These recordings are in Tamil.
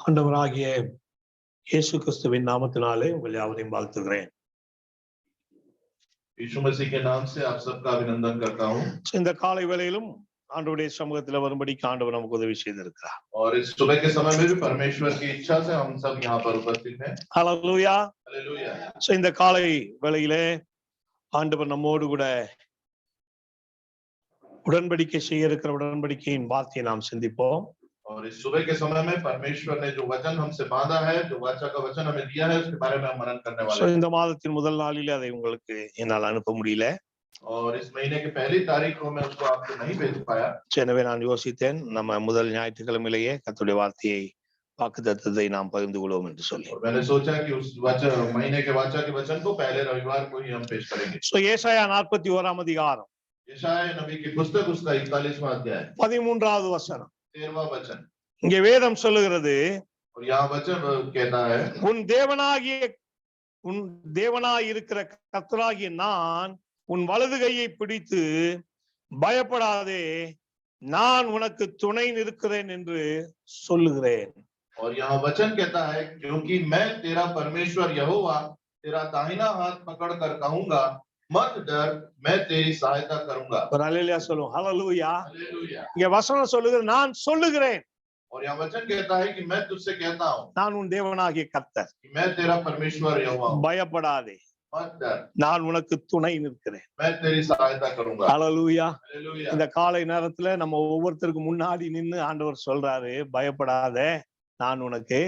ஆண்டவராகிய இயேசு கிறிஸ்துவின் நாமத்தினாலே உங்கள் யாவரையும் வாழ்த்துகிறேன். यीशु मसीह के नाम से आप सबका अभिनंदन करता हूं। இந்த காலை வேளையிலும் ஆண்டவருடைய சமூகத்தில் வரும்படி ஆண்டவர் நமக்கு உதவி செய்திருக்கிறார். और इस सुबह के समय में भी परमेश्वर की इच्छा से हम सब यहाँ पर उपस्थित हैं। ஹல்லேலூயா. हालेलुया। இந்த காலை வேளையிலே ஆண்டவர் நம்மோடு கூட உடன்படிக்கை செய்ய இருக்கிற உடன்படிக்கையின் வார்த்தையை நாம் சிந்திப்போம். और इस सुबह के समय में परमेश्वर ने जो वचन हमसे बांधा है, जो वाचा का वचन हमें दिया है, उसके बारे में हम मनन करने वाले हैं। இந்த மாதத்தின் முதல் நாளிலே அதை உங்களுக்கு என்னால் அனுப்ப முடியல. और इस महीने की पहली तारीख को मैं उसको आपको नहीं भेज पाया। எனவே நான் யோசித்தேன், நம்ம முதல் ஞாயிற்றுக்கிழமையிலேயே கர்த்தருடைய வார்த்தையை வாக்குத்தத்தத்தை நாம் பகிர்ந்து கொள்வோம் என்று சொல்லி. और मैंने सोचा कि उस वचन महीने के वाचा के वचन को पहले रविवार को ही हम पेश करेंगे। ஏசாயா 41 அதிகாரம் यशायाह नबी की पुस्तक उसका 41वां अध्याय 13வது வசனம். 13वां वचन। இங்கே வேதம் சொல்லுகிறது, और यहाँ वचन कहता है, உன் தேவனாய் இருக்கிற கர்த்தராகிய நான் உன் வலது கையை பிடித்து பயப்படாதே, நான் உனக்கு துணை நிற்கிறேன் என்று சொல்லுகிறேன். और यहाँ वचन कहता है, क्योंकि मैं तेरा परमेश्वर यहोवा तेरा दाहिना हाथ पकड़ कर कहूंगा, मत डर, मैं तेरी सहायता करूंगा। ஒரு அல்லேலூயா சொல்லுவோம். ஹல்லேலூயா. हालेलुया। இங்க வசனம் சொல்லுகிறது, நான் சொல்லுகிறேன், और यहाँ वचन कहता है कि मैं तुझसे कहता हूँ, நான் உன் தேவனாகிய கர்த்தர், मैं तेरा परमेश्वर यहोवा हूँ, பயப்படாதே, मत डर, நான் உனக்கு துணை நிற்கிறேன். मैं तेरी सहायता करूंगा। ஹல்லேலூயா. हालेलुया। இந்த காலை நேரத்துல நம்ம ஒவ்வொருத்தருக்கு முன்னாடி நின்னு ஆண்டவர் சொல்றாரு, பயப்படாத, நான் உனக்கு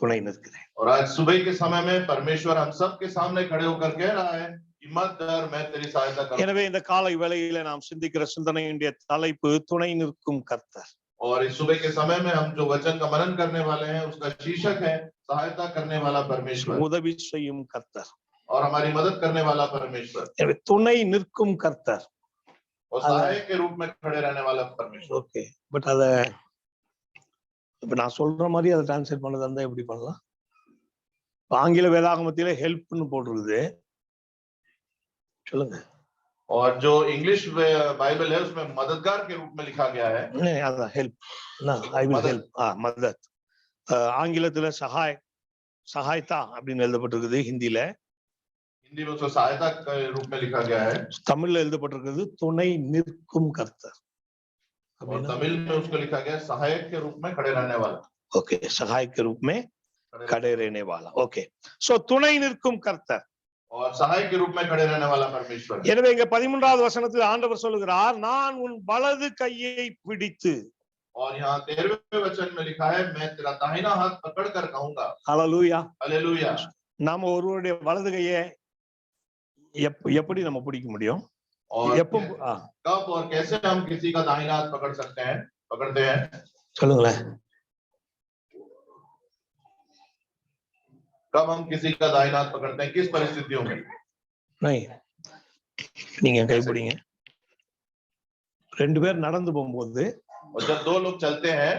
துணை நிற்கிறேன். और आज सुबह के समय में परमेश्वर हम सब के सामने खड़े होकर कह रहा है कि मत डर, मैं तेरी सहायता करूंगा। எனவே இந்த காலை வேளையில நாம் சிந்திக்கிற சிந்தனையுடைய தலைப்பு துணை நிற்கும் கர்த்தர். और इस सुबह के समय में हम जो वचन का मनन करने वाले हैं, उसका शीर्षक है सहायता करने वाला परमेश्वर, உதவி செய்யும் கர்த்தர். और हमारी मदद करने वाला परमेश्वर, எனவே துணை நிற்கும் கர்த்தர். और सहायक के रूप में खड़े रहने वाला परमेश्वर। ஓகே, பட் அத இப்ப நான் சொல்ற மாதிரி அதை டிரான்ஸ்லேட் பண்ணதா இருந்தா எப்படி பண்ணலாம்? ஆங்கில வேதாகமத்திலே ஹெல்ப்னு போட்டிருக்குது, சொல்லுங்க. और जो इंग्लिश बाइबल है उसमें मददगार के रूप में लिखा गया है। அதான் ஹெல்ப், ஐ வில் ஹெல்ப், மதத். ஆங்கிலத்துல சகாயத்தா அப்படின்னு எழுதப்பட்டிருக்குது, ஹிந்தில. हिंदी में उसको सहायता के रूप में लिखा गया है, தமிழ்ல எழுதப்பட்டிருக்கிறது துணை நிற்கும் கர்த்தர். और तमिल में उसको लिखा गया सहायक के रूप में खड़े रहने वाला। ஓகே, சகாயக் के रूप में खड़े रहने वाला. ஓகே, சோ துணை நிற்கும் கர்த்தர், और सहायक के रूप में खड़े रहने वाला परमेश्वर। எனவே இங்க 13வது வசனத்தில் ஆண்டவர் சொல்லுகிறார், நான் உன் வலது கையை பிடித்து. और यहाँ 13वें वचन में लिखा है, मैं तेरा दाहिना हाथ पकड़ कर कहूंगा। ஹல்லேலூயா. हालेलुया। நாம ஒருவருடைய வலது கையை எப்படி நம்ம பிடிக்க முடியும்? और எப்போ कब और कैसे हम किसी का दाहिना हाथ पकड़ते हैं? சொல்லுங்களேன். कब हम किसी का दाहिना हाथ पकड़ते हैं, किस परिस्थितियों में? नहीं, நீங்க கை பிடிங்க. ரெண்டு பேர் நடந்து போகும்போது, और जब दो लोग चलते हैं,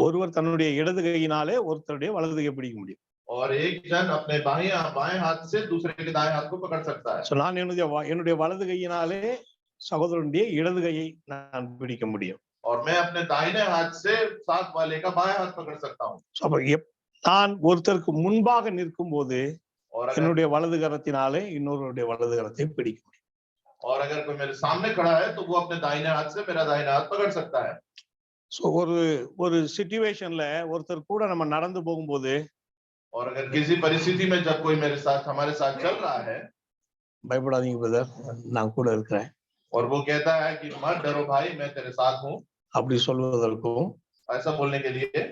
ஒருவர் தன்னுடைய இடது கையினாலே ஒருத்தருடைய வலது கையை பிடிக்க முடியும். और एक जन अपने बाएं हाथ से दूसरे के दाएं हाथ को पकड़ सकता है। சோ நான் என்னுடைய வலது கையினாலே சகோதரனுடைய இடது கையை நான் பிடிக்க முடியும். और मैं अपने दाहिने हाथ से साथ वाले का बाएं हाथ पकड़ सकता हूँ। அப்ப நான் ஒருத்தருக்கு முன்பாக நிற்கும் போது என்னுடைய வலது கரத்தினாலே இன்னொருடைய வலது கரத்தை பிடிக்க முடியும். और अगर कोई मेरे सामने खड़ा है तो वो अपने दाहिने हाथ से मेरा दाहिना हाथ पकड़ सकता है। சோ ஒரு சிச்சுவேஷன்ல ஒருத்தர் கூட நம்ம நடந்து போகும்போது, और अगर किसी परिस्थिति में जब कोई मेरे साथ हमारे साथ चल रहा है, பயப்படாதீங்க பிரதர், நான் கூட இருக்கிறேன், और वो कहता है कि मत डरो भाई, मैं तेरे साथ हूँ, அப்படி சொல்வதற்கும் ऐसा बोलने के लिए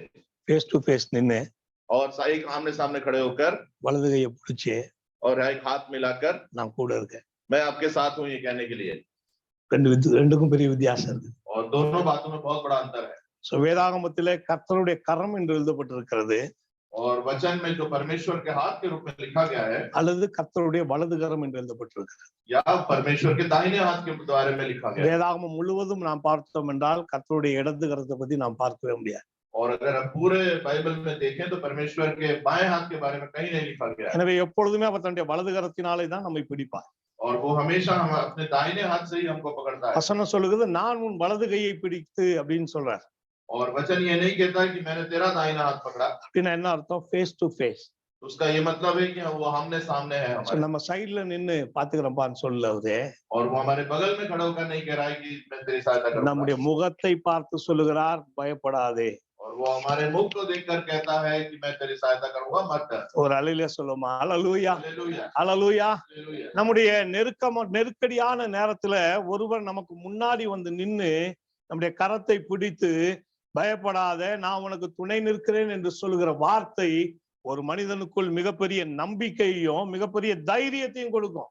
फेस टू फेस निन्ने और सही आमने सामने खड़े होकर வலது கையை பிடிச்சு और एक हाथ मिलाकर நான் கூட இருக்கேன், मैं आपके साथ हूँ, ये कहने के लिए ரெண்டுக்கும் பெரிய வித்தியாசம் இருக்கு. और दोनों बातों में बहुत बड़ा अंतर है। சோ வேதாகமத்திலே கர்த்தருடைய கரம் என்று எழுதப்பட்டிருக்கிறது, और वचन में जो परमेश्वर के हाथ के रूप में लिखा गया है, அல்லது கர்த்தருடைய வலது கரம் என்று எழுதப்பட்டிருக்கிறது, या परमेश्वर के दाहिने हाथ के बारे में लिखा गया है। வேதாகமம் முழுவதும் நாம் பார்த்தோம் என்றால் கர்த்தருடைய இடது கரத்தை பத்தி நாம் பார்க்கவே முடியாது. और अगर हम पूरे बाइबल में देखें तो परमेश्वर के बाएं हाथ के बारे में कहीं नहीं लिखा गया है। எனவே எப்பொழுதுமே அவர் தன்னுடைய வலது கரத்தினாலே தான் நம்மை பிடிப்பார். और वो हमेशा हम अपने दाहिने हाथ से ही हमको पकड़ता है। வசனம் சொல்லுகிறது, நான் உன் வலது கையை பிடித்து அப்படின்னு சொல்றார். और वचन ये नहीं कहता कि मैंने तेरा दाहिना हाथ पकड़ा। அப்படின்னா என்ன அர்த்தம்? Face to face. उसका ये मतलब है कि वो आमने सामने है சோ हमारे, நம்ம சைடுல நின்னு பாத்துக்கிறப்பான்னு சொல்லவுதே और वो हमारे बगल में खड़ा होकर नहीं कह रहा है कि मैं तेरी सहायता करूंगा। நம்முடைய मुகத்தை பார்த்து சொல்லுகிறார், பயப்படாதே. और वो हमारे मुख को देखकर कहता है कि मैं तेरी सहायता करूंगा, मत डर। ஒரு அல்லேலூயா சொல்லுமா? ஹalleluya, हालेलुया, ஹalleluya. हालेलुया। நம்முடைய நெருக்கடியான நேரத்துல ஒருவர் நமக்கு முன்னாடி வந்து நின்னு நம்முடைய கரத்தை பிடித்து பயப்படாத, நான் உனக்கு துணை நிற்கிறேன் என்று சொல்லுகிற வார்த்தை ஒரு மனிதனுக்குள் மிகப்பெரிய நம்பிக்கையும் மிகப்பெரிய தைரியத்தையும் கொடுக்கும்.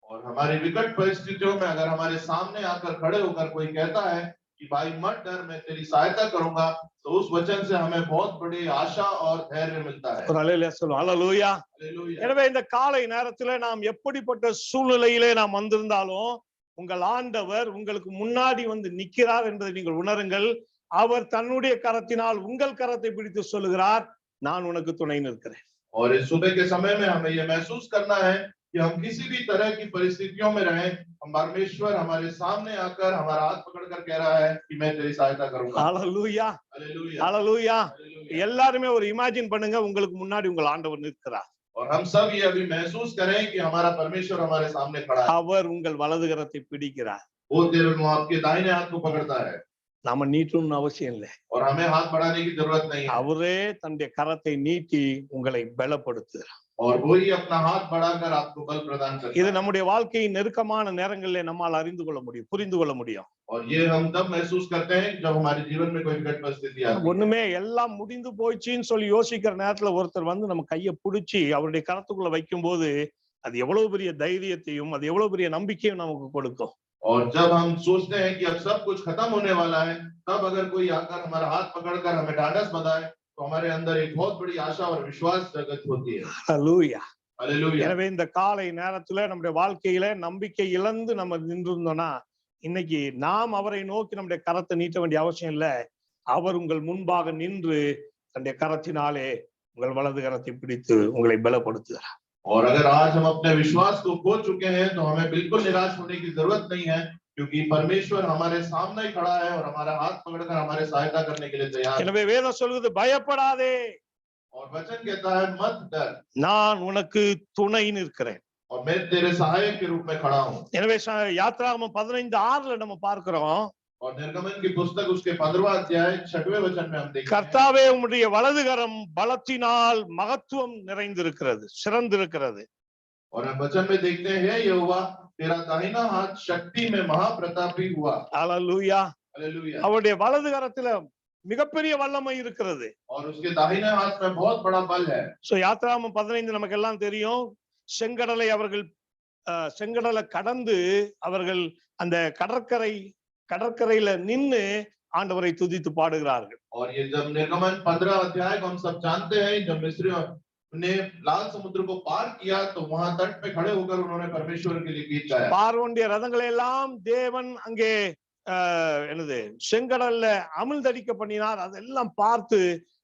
और हमारी विकट परिस्थितियों में अगर हमारे सामने आकर खड़े होकर कोई कहता है कि भाई मत डर, मैं तेरी सहायता करूंगा, तो उस वचन से हमें बहुत बड़ी आशा और धैर्य मिलता है। ஒரு அல்லேலூயா சொல்லுவோம். ஹalleluya. हालेलुया। எனவே இந்த காலை நேரத்துல நாம் எப்படிப்பட்ட சூழ்நிலையிலே நாம் வந்திருந்தாலும் உங்கள் ஆண்டவர் உங்களுக்கு முன்னாடி வந்து நிற்கிறார் என்பதை நீங்கள் உணருங்கள். அவர் தன்னுடைய கரத்தினால் உங்கள் கரத்தை பிடித்து சொல்லுகிறார், நான் உனக்கு துணை நிற்கிறேன். और इस सुबह के समय में हमें यह महसूस करना है कि हम किसी भी तरह की परिस्थितियों में रहें, हम परमेश्वर हमारे सामने आकर हमारा हाथ पकड़कर कह रहा है कि मैं तेरी सहायता करूंगा। ஹalleluya, हालेलुया, ஹalleluya. हालेलुया। எல்லாருமே ஒரு இமேஜின் பண்ணுங்க, உங்களுக்கு முன்னாடி உங்கள் ஆண்டவர் நிற்கிறார். और हम सब ये अभी महसूस करें कि हमारा परमेश्वर हमारे सामने खड़ा है, அவர் உங்கள் வலது கரத்தை பிடிக்கிறார். वो आपके दाहिने हाथ को पकड़ता है, நாம நீட்டணும்னு அவசியம் இல்லை. और हमें हाथ बढ़ाने की जरूरत नहीं है। அவரே தன்னுடைய கரத்தை நீட்டி உங்களை பலப்படுத்துகிறார். और वही अपना हाथ बढ़ाकर आपको बल प्रदान करता இது है। நம்முடைய வாழ்க்கையின் நெருக்கமான நேரங்களிலே நம்மால் அறிந்து கொள்ள முடியும், புரிந்து கொள்ள முடியும். और ये हम तब महसूस करते हैं जब हमारे जीवन में कोई विकट परिस्थिति आती है। ஒண்ணுமே எல்லாம் முடிந்து போயிடுச்சுன்னு சொல்லி யோசிக்கிற நேரத்துல ஒருத்தர் வந்து நம்ம கையை பிடிச்சி அவருடைய கரத்துக்குள்ள வைக்கும் போது அது எவ்வளவு பெரிய தைரியத்தையும் அது எவ்வளவு பெரிய நம்பிக்கையும் நமக்கு கொடுக்கும். और जब हम सोचते हैं कि अब सब कुछ खत्म होने वाला है, तब अगर कोई आकर हमारा हाथ पकड़कर हमें ढांढस बंधाए, तो हमारे अंदर एक बहुत बड़ी आशा और विश्वास जागृत होती है। ஹalleluya. हालेलुया। எனவே இந்த காலை நேரத்துல நம்முடைய வாழ்க்கையில நம்பிக்கை இழந்து நம்ம நின்றிருந்தோம்னா இன்னைக்கு நாம் அவரை நோக்கி நம்முடைய கரத்தை நீட்ட வேண்டிய அவசியம் இல்லை. அவர் உங்கள் முன்பாக நின்று தன்னுடைய கரத்தினாலே உங்கள் வலது கரத்தை பிடித்து உங்களை பலப்படுத்துகிறார். और अगर आज हम अपने विश्वास को खो चुके हैं, तो हमें बिल्कुल निराश होने की जरूरत नहीं है, क्योंकि परमेश्वर हमारे सामने ही खड़ा है और हमारा हाथ पकड़कर हमारे सहायता करने के लिए तैयार है। எனவே வேதம் சொல்லுது, பயப்படாதே, और वचन कहता है मत डर, நான் உனக்கு துணை நிற்கிறேன். और मैं तेरे सहायक के रूप में खड़ा हूँ। எனவே யாத்ராகமம் 15:6 நம்ம பார்க்கிறோம், और निर्गमन की पुस्तक उसके 15वां अध्याय 6वें वचन में हम देखते हैं, கர்த்தாவே உம்முடைய வலதுகரம் பலத்தினால் மகத்துவம் நிறைந்திருக்கிறது, சிறந்திருக்கிறது. और हम वचन में देखते हैं यहोवा तेरा दाहिना हाथ शक्ति में महाप्रतापी हुआ। ஹalleluya. हालेलुया। அவருடைய வலதுகரத்துல மிகப்பெரிய வல்லமை இருக்கிறது. और उसके दाहिने हाथ में बहुत बड़ा बल है। சோ யாத்ராகமம் 15 நமக்கு எல்லாம் தெரியும். செங்கடலை அவர்கள் செங்கடலை கடந்து அவர்கள் அந்த கடற்கரையில நின்னு ஆண்டவரை துதித்து பாடுகிறார்கள். और ये जब निर्गमन 15 अध्याय को हम सब जानते हैं, जब मिस्रियों ने लाल समुद्र को पार किया, तो वहां तट पे खड़े होकर उन्होंने परमेश्वर के लिए गीत गाया। பார்வோனுடைய ரதங்களை எல்லாம் தேவன் அங்கே என்னது செங்கடல்ல அமிழ்தடிக்க பண்ணினார். அதெல்லாம் பார்த்து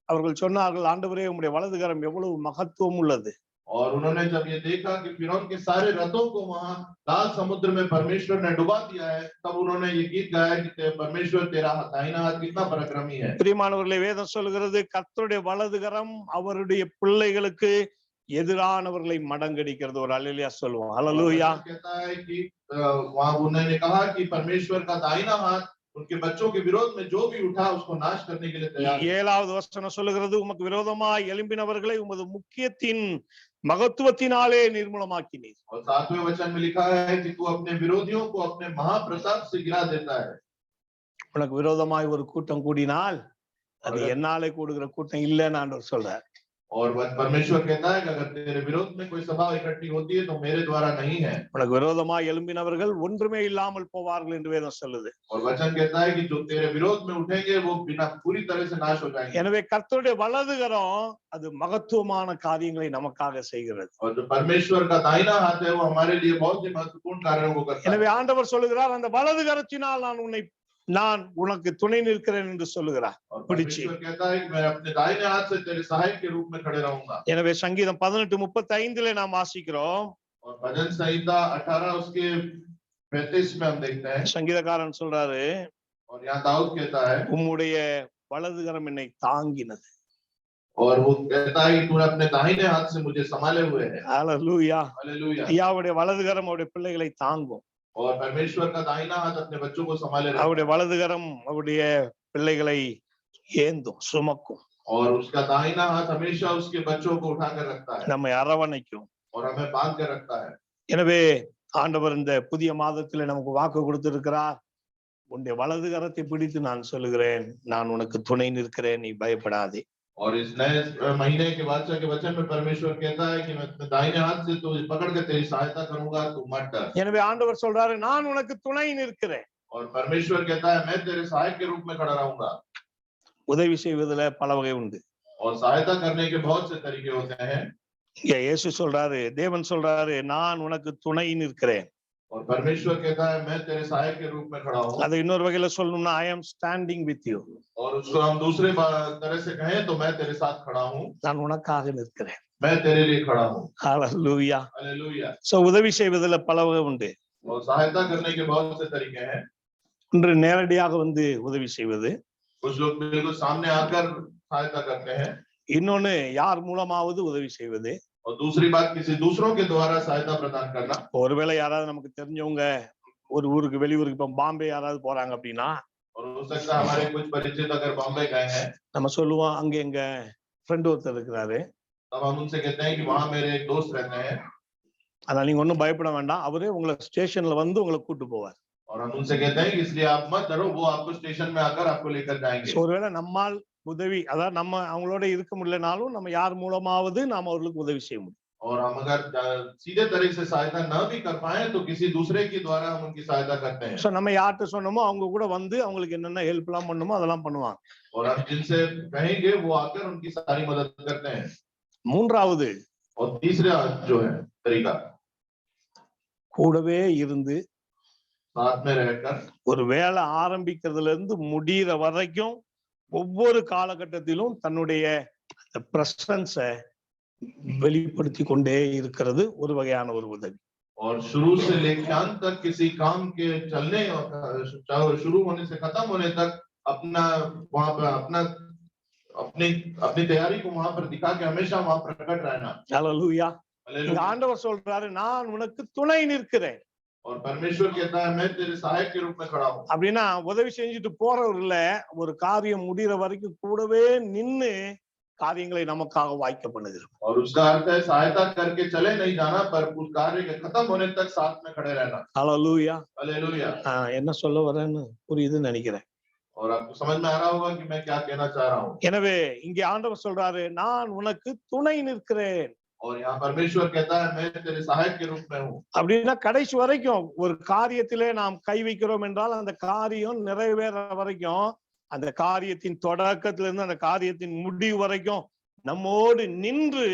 அவர்கள் சொன்னார்கள், ஆண்டவரே உம்முடைய வலதுகரம் எவ்வளவு மகத்துவம் உள்ளது. और उन्होंने जब ये देखा कि फिरौन के सारे रथों को वहां लाल समुद्र में परमेश्वर ने डुबा दिया है, तब उन्होंने ये गीत गाया कि परमेश्वर तेरा दाहिना हाथ कितना पराक्रमी है। பிரியமானவர்களே, வேதம் சொல்கிறது கர்த்தருடைய வலதுகரம் அவருடைய பிள்ளைகளுக்கு எதிரானவர்களை மடங்கடிக்கிறது. ஒரு அல்லேலூயா சொல்லுவோம். ஹalleluya. कहता है कि वहां उन्होंने कहा कि परमेश्वर का दाहिना हाथ उनके बच्चों के विरोध में जो भी उठा उसको नाश करने के लिए तैयार है। 7வது வசனம் சொல்லுகிறது, உமக்கு விரோதமாய் எழும்பினவர்களை உமது முக்கியத்தின் மகத்துவத்தினாலே நிர்மூலமாக்கினீர். और 7वें वचन में लिखा है कि तू अपने विरोधियों को अपने महाप्रताप से गिरा देता है। உனக்கு விரோதமாய் ஒரு கூட்டம் கூடினால் அது என்னாலே கூடுகிற கூட்டம் இல்லைன்னு ஆண்டவர் சொல்றார். और परमेश्वर कहता है कि अगर तेरे विरोध में कोई सभा इकट्ठी होती है तो मेरे द्वारा नहीं है। உனக்கு விரோதமாய் எழும்பினவர்கள் ஒன்றுமே இல்லாமல் போவார்கள் என்று வேதம் சொல்லுது. और वचन कहता है कि जो तेरे विरोध में उठेंगे वो बिना पूरी तरह से नाश हो जाएंगे। எனவே கர்த்தருடைய வலதுகரம் அது மகத்துவமான காரியங்களை நமக்காக செய்கிறது. और जो परमेश्वर का दाहिना हाथ है वो हमारे लिए बहुत ही महत्वपूर्ण कार्यों को करता है। எனவே ஆண்டவர் சொல்லுகிறார், அந்த வலதுகரத்தினால் நான் உனக்கு துணை நிற்கிறேன் என்று சொல்லுகிறார். और परमेश्वर कहता है कि मैं अपने दाहिने हाथ से तेरे सहायक के रूप में खड़े रहूंगा। எனவே சங்கீதம் 18:35 நாம் வாசிக்கிறோம். और भजन संहिता 18 उसके 35 में हम देखते हैं। சங்கீதக்காரன் சொல்றாரு, और यहाँ दाऊद कहता है, உம்முடைய வலதுகரம் என்னை தாங்கினது. और वो कहता है कि तूने अपने दाहिने हाथ से मुझे संभाले हुए है। ஹல்லேலூயா. हालेलुया। ஐயாவுடைய வலதுகரம் அவருடைய பிள்ளைகளை தாங்கும். और परमेश्वर का दाहिना हाथ अपने बच्चों को संभाले रखता அவருடைய है। வலதுகரம் அவருடைய பிள்ளைகளை ஏந்தும், சுமக்கும், और उसका दाहिना हाथ हमेशा उसके बच्चों को उठाकर रखता है நம்மை அரவணைக்கும். और हमें बांध कर रखता है। எனவே ஆண்டவர் இந்த புதிய மாதத்திலே நமக்கு வாக்கு கொடுத்திருக்கிறார். உன்னுடைய வலதுகரத்தை பிடித்து நான் சொல்லுகிறேன், நான் உனக்கு துணை நிற்கிறேன், நீ பயப்படாதே. और इस नए महीने के बादशाह के वचन में परमेश्वर कहता है कि मैं अपने दाहिने हाथ से तुझे पकड़ के तेरी सहायता करूंगा, तू मत डर। எனவே ஆண்டவர் சொல்றாரு, நான் உனக்கு துணை நிற்கிறேன். और परमेश्वर कहता है मैं तेरे सहायक के रूप में खड़ा रहूंगा। உதவி செய்வதில் பல வகை உண்டு. और सहायता करने के बहुत से तरीके होते हैं। இங்க இயேசு சொல்றாரு, தேவன் சொல்றாரு, நான் உனக்கு துணை நிற்கிறேன். और परमेश्वर कहता है मैं तेरे सहायक के रूप में खड़ा हूँ। அதை இன்னொரு வகையில சொல்லணும்னா, I am standing with you. और उसको हम दूसरे तरह से कहें तो मैं तेरे साथ खड़ा हूँ, நான் உனக்காக நிற்கிறேன். मैं तेरे लिए खड़ा हूँ। ஹல்லேலூயா. हालेलुया। சோ உதவி செய்வதில் பல வகை உண்டு. और सहायता करने के बहुत से तरीके हैं। ஒன்று நேரடியாக வந்து உதவி செய்வது, कुछ लोग बिल्कुल सामने आकर सहायता करते हैं। இன்னொன்னு யார் மூலமாவது உதவி செய்வது. और दूसरी बात किसी दूसरों के द्वारा सहायता प्रदान करना। ஒருவேளை யாராவது நமக்கு தெரிஞ்சவங்க ஒரு ஊருக்கு வெளியூருக்கு இப்ப பாம்பே யாராவது போறாங்க அப்படின்னா, और हो सकता है हमारे कुछ परिचित अगर बॉम्बे गए हैं நம்ம சொல்லுவோம், அங்க எங்க ஃப்ரெண்ட் ஒருத்தர் இருக்கிறாரு, तब हम उनसे कहते हैं कि वहां मेरे एक दोस्त रहते हैं। அதனால நீங்க ஒன்றும் பயப்பட வேண்டாம், அவரே உங்களை ஸ்டேஷன்ல வந்து உங்களை கூட்டு போவார். और हम उनसे कहते हैं कि इसलिए आप मत डरो, वो आपको स्टेशन में आकर आपको लेकर जाएंगे। ஒருவேளை நம்மால் உதவி, அதாவது நம்ம அவங்களோட இருக்க முடியலனாலும் நம்ம யார் மூலமாவது நாம அவர்களுக்கு உதவி செய்ய முடியும். और हम अगर सीधे तरीके से सहायता न भी कर पाए तो किसी दूसरे के द्वारा हम उनकी सहायता करते हैं। சோ நம்ம யார்கிட்ட சொன்னோமோ அவங்க கூட வந்து அவங்களுக்கு என்னென்ன ஹெல்ப் எல்லாம் பண்ணுமோ அதெல்லாம் பண்ணுவாங்க. और हम जिनसे कहेंगे वो आकर उनकी सारी मदद करते हैं। மூன்றாவது, और तीसरा जो है तरीका, கூடவே இருந்து साथ में रहकर ஒரு வேலை ஆரம்பிக்கிறதுல இருந்து முடிகிற வரைக்கும் ஒவ்வொரு காலகட்டத்திலும் தன்னுடைய பிரசன்ஸை வெளிப்படுத்தி கொண்டே இருக்கிறது ஒரு வகையான ஒரு உதவி. और शुरू से लेकर अंत तक किसी काम के चलने और शुरू होने से खत्म होने तक अपना वहां पर अपना अपनी अपनी तैयारी को वहां पर दिखा के हमेशा वहां प्रकट रहना। ஹல்லேலூயா. हालेलुया। ஆண்டவர் சொல்றாரு, நான் உனக்கு துணை நிற்கிறேன். और परमेश्वर कहता है मैं तेरे सहायक के रूप में खड़ा हूँ। அப்படின்னா உதவி செஞ்சுட்டு போறவர் இல்ல, ஒரு காரியம் முடிகிற வரைக்கும் கூடவே நின்னு காரியங்களை நமக்காக வாய்க்க பண்ணுகிறோம். और उसका अर्थ है सहायता करके चले नहीं जाना, पर उस कार्य के खत्म होने तक साथ में खड़े रहना। ஹல்லேலூயா. हालेलुया। என்ன சொல்ல வரேன்னு புரியுதுன்னு நினைக்கிறேன். और आपको समझ में आ रहा होगा कि मैं क्या कहना चाह रहा हूँ। எனவே இங்கே ஆண்டவர் சொல்றாரு, நான் உனக்கு துணை நிற்கிறேன். और यहाँ परमेश्वर कहता है मैं तेरे सहायक के रूप में हूँ। அப்படின்னா கடைசி வரைக்கும் ஒரு காரியத்திலே நாம் கை வைக்கிறோம் என்றால் அந்த காரியம் நிறைவேற வரைக்கும், அந்த காரியத்தின் தொடக்கத்திலிருந்து அந்த காரியத்தின் முடிவு வரைக்கும் நம்மோடு நின்று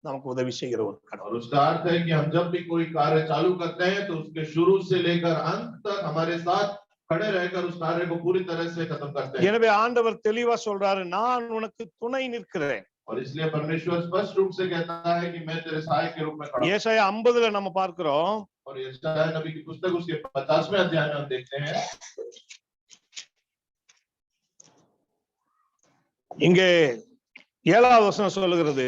நமக்கு உதவி செய்கிற ஒரு கடவுள். और उसका अर्थ है कि हम जब भी कोई कार्य चालू करते हैं तो उसके शुरू से लेकर अंत तक हमारे साथ खड़े रहकर उस कार्य को पूरी तरह से खत्म करते हैं। எனவே ஆண்டவர் தெளிவா சொல்றாரு, நான் உனக்கு துணை நிற்கிறேன். और इसलिए परमेश्वर स्पष्ट रूप से कहता है कि मैं तेरे सहायक के रूप में खड़ा हूँ। ஏசாயா 50 நம்ம பார்க்கிறோம், और यशायाह नबी की पुस्तक उसके 50वें अध्याय में हम देखते हैं। இங்கே 7வது வசனம் சொல்லுகிறது,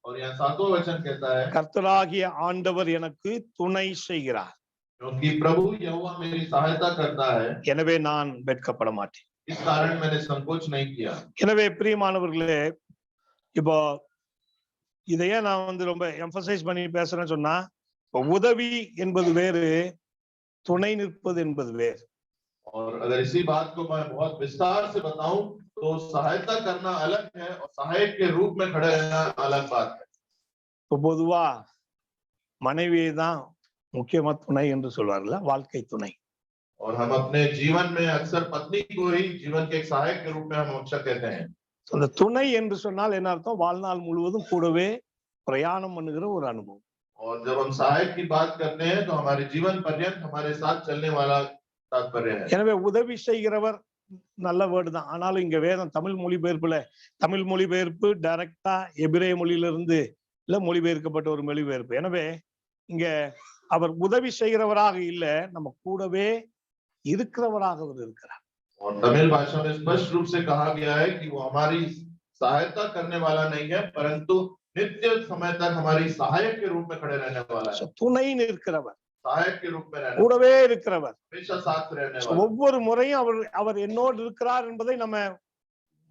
और यहाँ 7वां वचन कहता है கர்த்தராகிய ஆண்டவர் எனக்கு துணை செய்கிறார், क्योंकि प्रभु यहोवा मेरी सहायता करता है, எனவே நான் வெட்கப்பட மாட்டேன். इस कारण मैंने संकोच नहीं किया। எனவே பிரியமானவர்களே, இப்போ இதையே நான் வந்து ரொம்ப எம்பசைஸ் பண்ணி பேசுறேன்னு சொன்னா, உதவி என்பது வேறு, துணை நிற்பது என்பது வேறு. और अगर इसी बात को मैं बहुत विस्तार से बताऊं तो सहायता करना अलग है और सहायक के रूप में खड़े रहना अलग बात है। இப்போ பொதுவா மனைவியை தான் முக்கியமா துணை என்று சொல்வார்ல, வாழ்க்கை துணை. और हम अपने जीवन में अक्सर पत्नी को ही जीवन के एक सहायक के रूप में हम अक्सर कहते हैं। அந்த துணை என்று சொன்னால் என்ன அர்த்தம்? வாழ்நாள் முழுவதும் கூடவே பிரயாணம் பண்ணுகிற ஒரு அனுபவம். और जब हम सहायक की बात करते हैं तो हमारे जीवन पर्यंत हमारे साथ चलने वाला तात्पर्य है। எனவே உதவி செய்கிறவர் நல்ல வேர்டு தான். ஆனாலும் இங்க வேதம் தமிழ் மொழிபெயர்ப்பு டைரக்டா எபிரேய மொழியிலிருந்து இல்ல மொழிபெயர்க்கப்பட்ட ஒரு மொழிபெயர்ப்பு. எனவே இங்க அவர் உதவி செய்கிறவராக இல்ல, நம்ம கூடவே இருக்கிறவராக அவர் இருக்கிறார். और तमिल भाषा में स्पष्ट रूप से कहा गया है कि वो हमारी सहायता करने वाला नहीं है, परंतु नित्य समय तक हमारी सहायक के रूप में खड़े रहने वाला है। துணை நிற்கிறவர், सहायक के रूप में रहने वाला, கூடவே இருக்கிறவர், हमेशा साथ रहने वाला। ஒவ்வொரு முறையும் அவர் அவர் என்னோடு இருக்கிறார் என்பதை நம்ம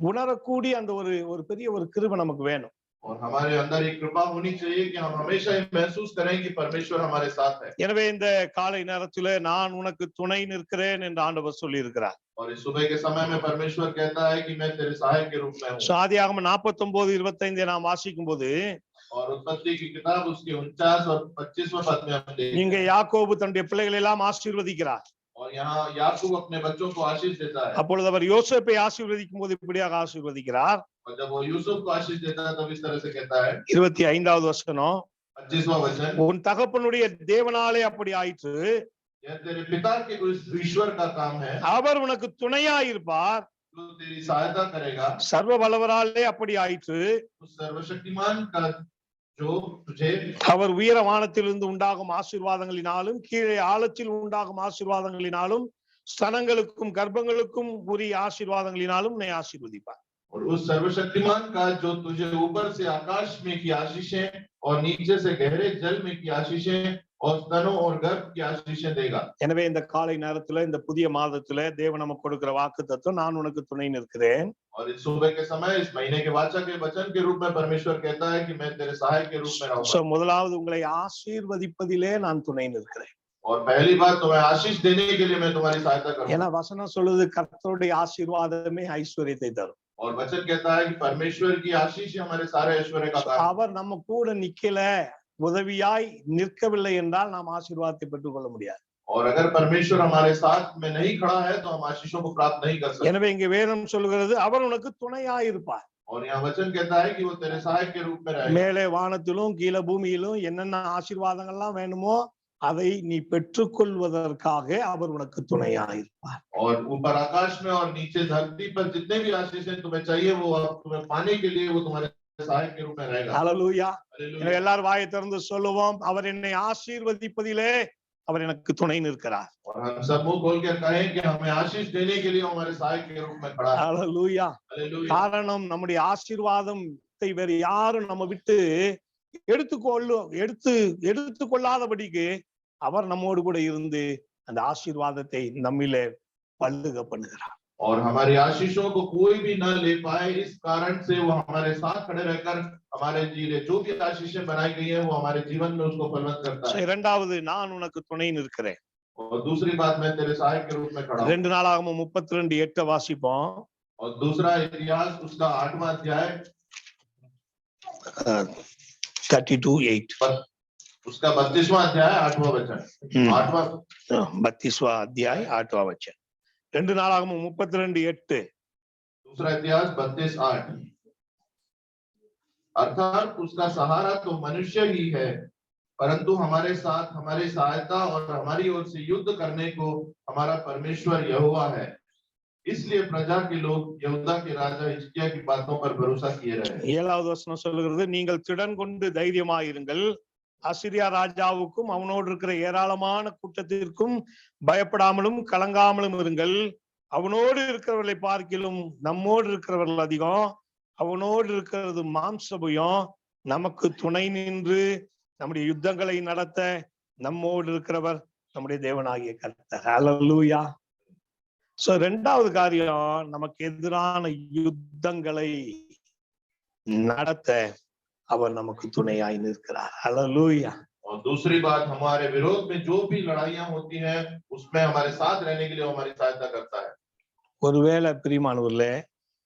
உணரக்கூடிய அந்த ஒரு ஒரு பெரிய ஒரு கிருபை நமக்கு வேணும். और हमारे अंदर एक कृपा होनी चाहिए कि हम हमेशा ये महसूस करें कि परमेश्वर हमारे साथ है। எனவே இந்த காலை நேரத்திலே நான் உனக்கு துணை நிற்கிறேன் என்று ஆண்டவர் சொல்லி இருக்கிறார். और इस सुबह के समय में परमेश्वर कहता है कि मैं तेरे सहायक के रूप में हूँ। ஆதியாகமம் 49:25 நாம் வாசிக்கும் போது, और उत्पत्ति की किताब उसके 49 और 25वें पद में हम देखते இங்க हैं। யாக்கோபு தன்னுடைய பிள்ளைகளை எல்லாம் ஆசீர்வதிக்கிறார். और यहाँ याकूब अपने बच्चों को आशीष देता है। அப்பொழுது அவர் யோசேப்பை ஆசீர்வதிக்கும் போது இப்படியாக ஆசீர்வதிக்கிறார். और जब वो यूसुफ को आशीष देता है तब इस तरह से कहता है, 25வது வசனம், 25वां वचन, உன் தகப்பனுடைய தேவனாலே அப்படி ஆயிற்று, यह तेरे पिता के उस ईश्वर का काम है, அவர் உனக்கு துணையாயிருப்பார், जो तेरी सहायता करेगा। சர்வ வல்லவராலே அப்படி ஆயிற்று, उस सर्वशक्तिमान का जो तुझे அவர் உயர வானத்திலிருந்து உண்டாகும் ஆசீர்வாதங்களினாலும் கீழே ஆழத்தில் உண்டாகும் ஆசீர்வாதங்களினாலும் ஸ்தனங்களுக்கும் கர்ப்பங்களுக்கும் உரிய ஆசீர்வாதங்களினாலும் உன்னை ஆசீர்வதிப்பார். और उस सर्वशक्तिमान का जो तुझे ऊपर से आकाश में की आशीषें और नीचे से गहरे जल में की आशीषें और स्तनों और गर्भ की आशीषें देगा। எனவே இந்த காலை நேரத்துல இந்த புதிய மாதத்துல தேவன் நமக்கு கொடுக்கிற வாக்குத்தத்தம், நான் உனக்கு துணை நிற்கிறேன். और इस सुबह के समय इस महीने के वाचा के वचन के रूप में परमेश्वर कहता है कि मैं तेरे सहायक के रूप में रहूंगा। முதலாவது உங்களை ஆசீர்வதிப்பதிலே நான் துணை நிற்கிறேன். और पहली बात, तुम्हें आशीष देने के लिए मैं तुम्हारी सहायता करूंगा। ஏன்னா வசனம் சொல்லுது, கர்த்தருடைய ஆசீர்வாதமே ஐஸ்வர்யத்தை தரும். और वचन कहता है कि परमेश्वर की आशीष ही हमारे सारे ऐश्वर्य का कारण। அவர் நம்ம கூட நிக்கல, உதவியாய் நிற்கவில்லை என்றால் நாம் ஆசீர்வாதத்தை பெற்றுக்கொள்ள முடியாது. और अगर परमेश्वर हमारे साथ में नहीं खड़ा है तो हम आशीषों को प्राप्त नहीं कर सकते। எனவே இங்க வேதம் சொல்லுகிறது, அவர் உனக்கு துணையாயிருப்பார். और यहाँ वचन कहता है कि वो तेरे सहायक के रूप में रहेगा। மேலே வானத்திலும் கீழே பூமியிலும் என்னென்ன ஆசீர்வாதங்கள்லாம் வேணுமோ அதை நீ பெற்றுக்கொள்வதற்காக அவர் உனக்கு துணையாயிருப்பார். और ऊपर आकाश में और नीचे धरती पर जितने भी आशीषें तुम्हें चाहिए वो तुम्हें पाने के लिए वो तुम्हारे सहायक के रूप में रहेगा। ஹல்லேலூயா. हालेलुया। எல்லாரும் வாயை திறந்து சொல்லுவோம், அவர் என்னை ஆசீர்வதிப்பதிலே அவர் எனக்கு துணை நிற்கிறார். और हम सब मुंह खोल कर कहें कि हमें आशीष देने के लिए हमारे सहायक के रूप में खड़ा है। ஹல்லேலூயா. हालेलुया। காரணம், நம்முடைய ஆசீர்வாதத்தை வேறு யாரும் நம்ம விட்டு எடுத்துக்கொள்ளாதபடிக்கு அவர் நம்மோடு கூட இருந்து அந்த ஆசீர்வாதத்தை நம்மிலே பல்லுக பண்ணுகிறார். और हमारी आशीषों को कोई भी न ले पाए, इस कारण से वो हमारे साथ खड़े रहकर हमारे जीवन जो भी आशीषें बनाई गई है वो हमारे जीवन में उसको फलवत करता है। இரண்டாவது, நான் உனக்கு துணை நிற்கிறேன். और दूसरी बात, मैं तेरे सहायक के रूप में खड़ा हूं। 2 நாளாகமம் 32:8 வாசிப்போம். और दूसरा इतिहास उसका 8वां अध्याय 32:8 उसका 32वां अध्याय 8वां वचन 8वां 32वां अध्याय 8वां वचन 2 நாளாகமம் 32:8 दूसरा इतिहास 32:8 अर्थात उसका सहारा तो मनुष्य ही है, परंतु हमारे साथ हमारी सहायता और हमारी ओर से युद्ध करने को हमारा परमेश्वर यहोवा है। इसलिए प्रजा के लोग यहूदा के राजा हिजकिय्याह की बातों पर भरोसा किए रहे। 7வது வசனம் சொல்லுகிறது, நீங்கள் திடன் கொண்டு தைரியமாயிருங்கள், அசிரியா ராஜாவுக்கும் அவனோடு இருக்கிற ஏராளமான கூட்டத்திற்கும் பயப்படாமலும் கலங்காமலும் இருங்கள். அவனோடு இருக்கிறவர்களை பார்க்கிலும் நம்மோடு இருக்கிறவர்கள் அதிகம், அவனோடு இருக்கிறது மாம்சபயம், நமக்கு துணை நின்று நம்முடைய யுத்தங்களை நடத்த நம்மோடு இருக்கிறவர் நம்முடைய தேவனாகிய கர்த்தர். ஹல்லேலூயா. சோ இரண்டாவது காரியம், நமக்கு எதிரான யுத்தங்களை நடத்த அவர் நமக்கு துணையாய் நிற்கிறார். ஹல்லேலூயா. और दूसरी बात, हमारे विरोध में जो भी लड़ाइयां होती हैं उसमें हमारे साथ रहने के लिए हमारी सहायता करता है। ஒருவேளை பிரியமானவர்களே,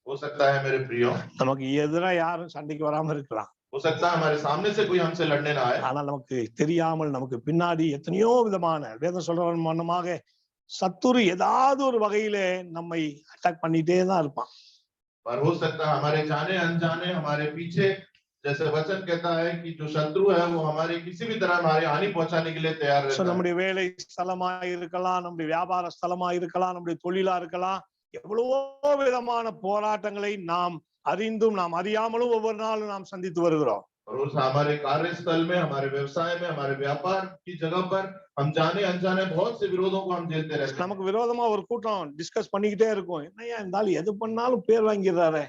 हो सकता है मेरे प्रियो, நமக்கு எதிரா யாரும் சண்டைக்கு வராம இருக்கலாம். हो सकता है हमारे सामने से कोई हमसे लड़ने ना आए, ஆனா நமக்கு தெரியாமல் நமக்கு பின்னாடி எத்தனையோ விதமான வேதம் சொல்ற மன்னமாக சத்துரு ஏதாவது ஒரு வகையில நம்மை அட்டாக் பண்ணிட்டே தான் இருப்பான். पर हो सकता है हमारे जाने अनजाने हमारे पीछे, जैसे वचन कहता है कि जो शत्रु है वो हमारे किसी भी तरह हमारी हानि पहुंचाने के लिए तैयार रहता है। நம்முடைய வேலை ஸ்தலமா இருக்கலாம், நம்முடைய வியாபார ஸ்தலமா இருக்கலாம், நம்முடைய தொழிலா இருக்கலாம், எவ்வளவோ விதமான போராட்டங்களை நாம் அறிந்தும் நாம் அறியாமலும் ஒவ்வொரு நாளும் நாம் சந்தித்து வருகிறோம். और उस हमारे कार्यस्थल में, हमारे व्यवसाय में, हमारे व्यापार की जगह पर हम जाने अनजाने बहुत से विरोधों को हम झेलते रहते हैं। நமக்கு விரோதமா ஒரு கூட்டம் டிஸ்கஸ் பண்ணிக்கிட்டே இருக்கும். என்னையா இருந்தாலும் எது பண்ணாலும் பேர் வாங்கிடுறாரு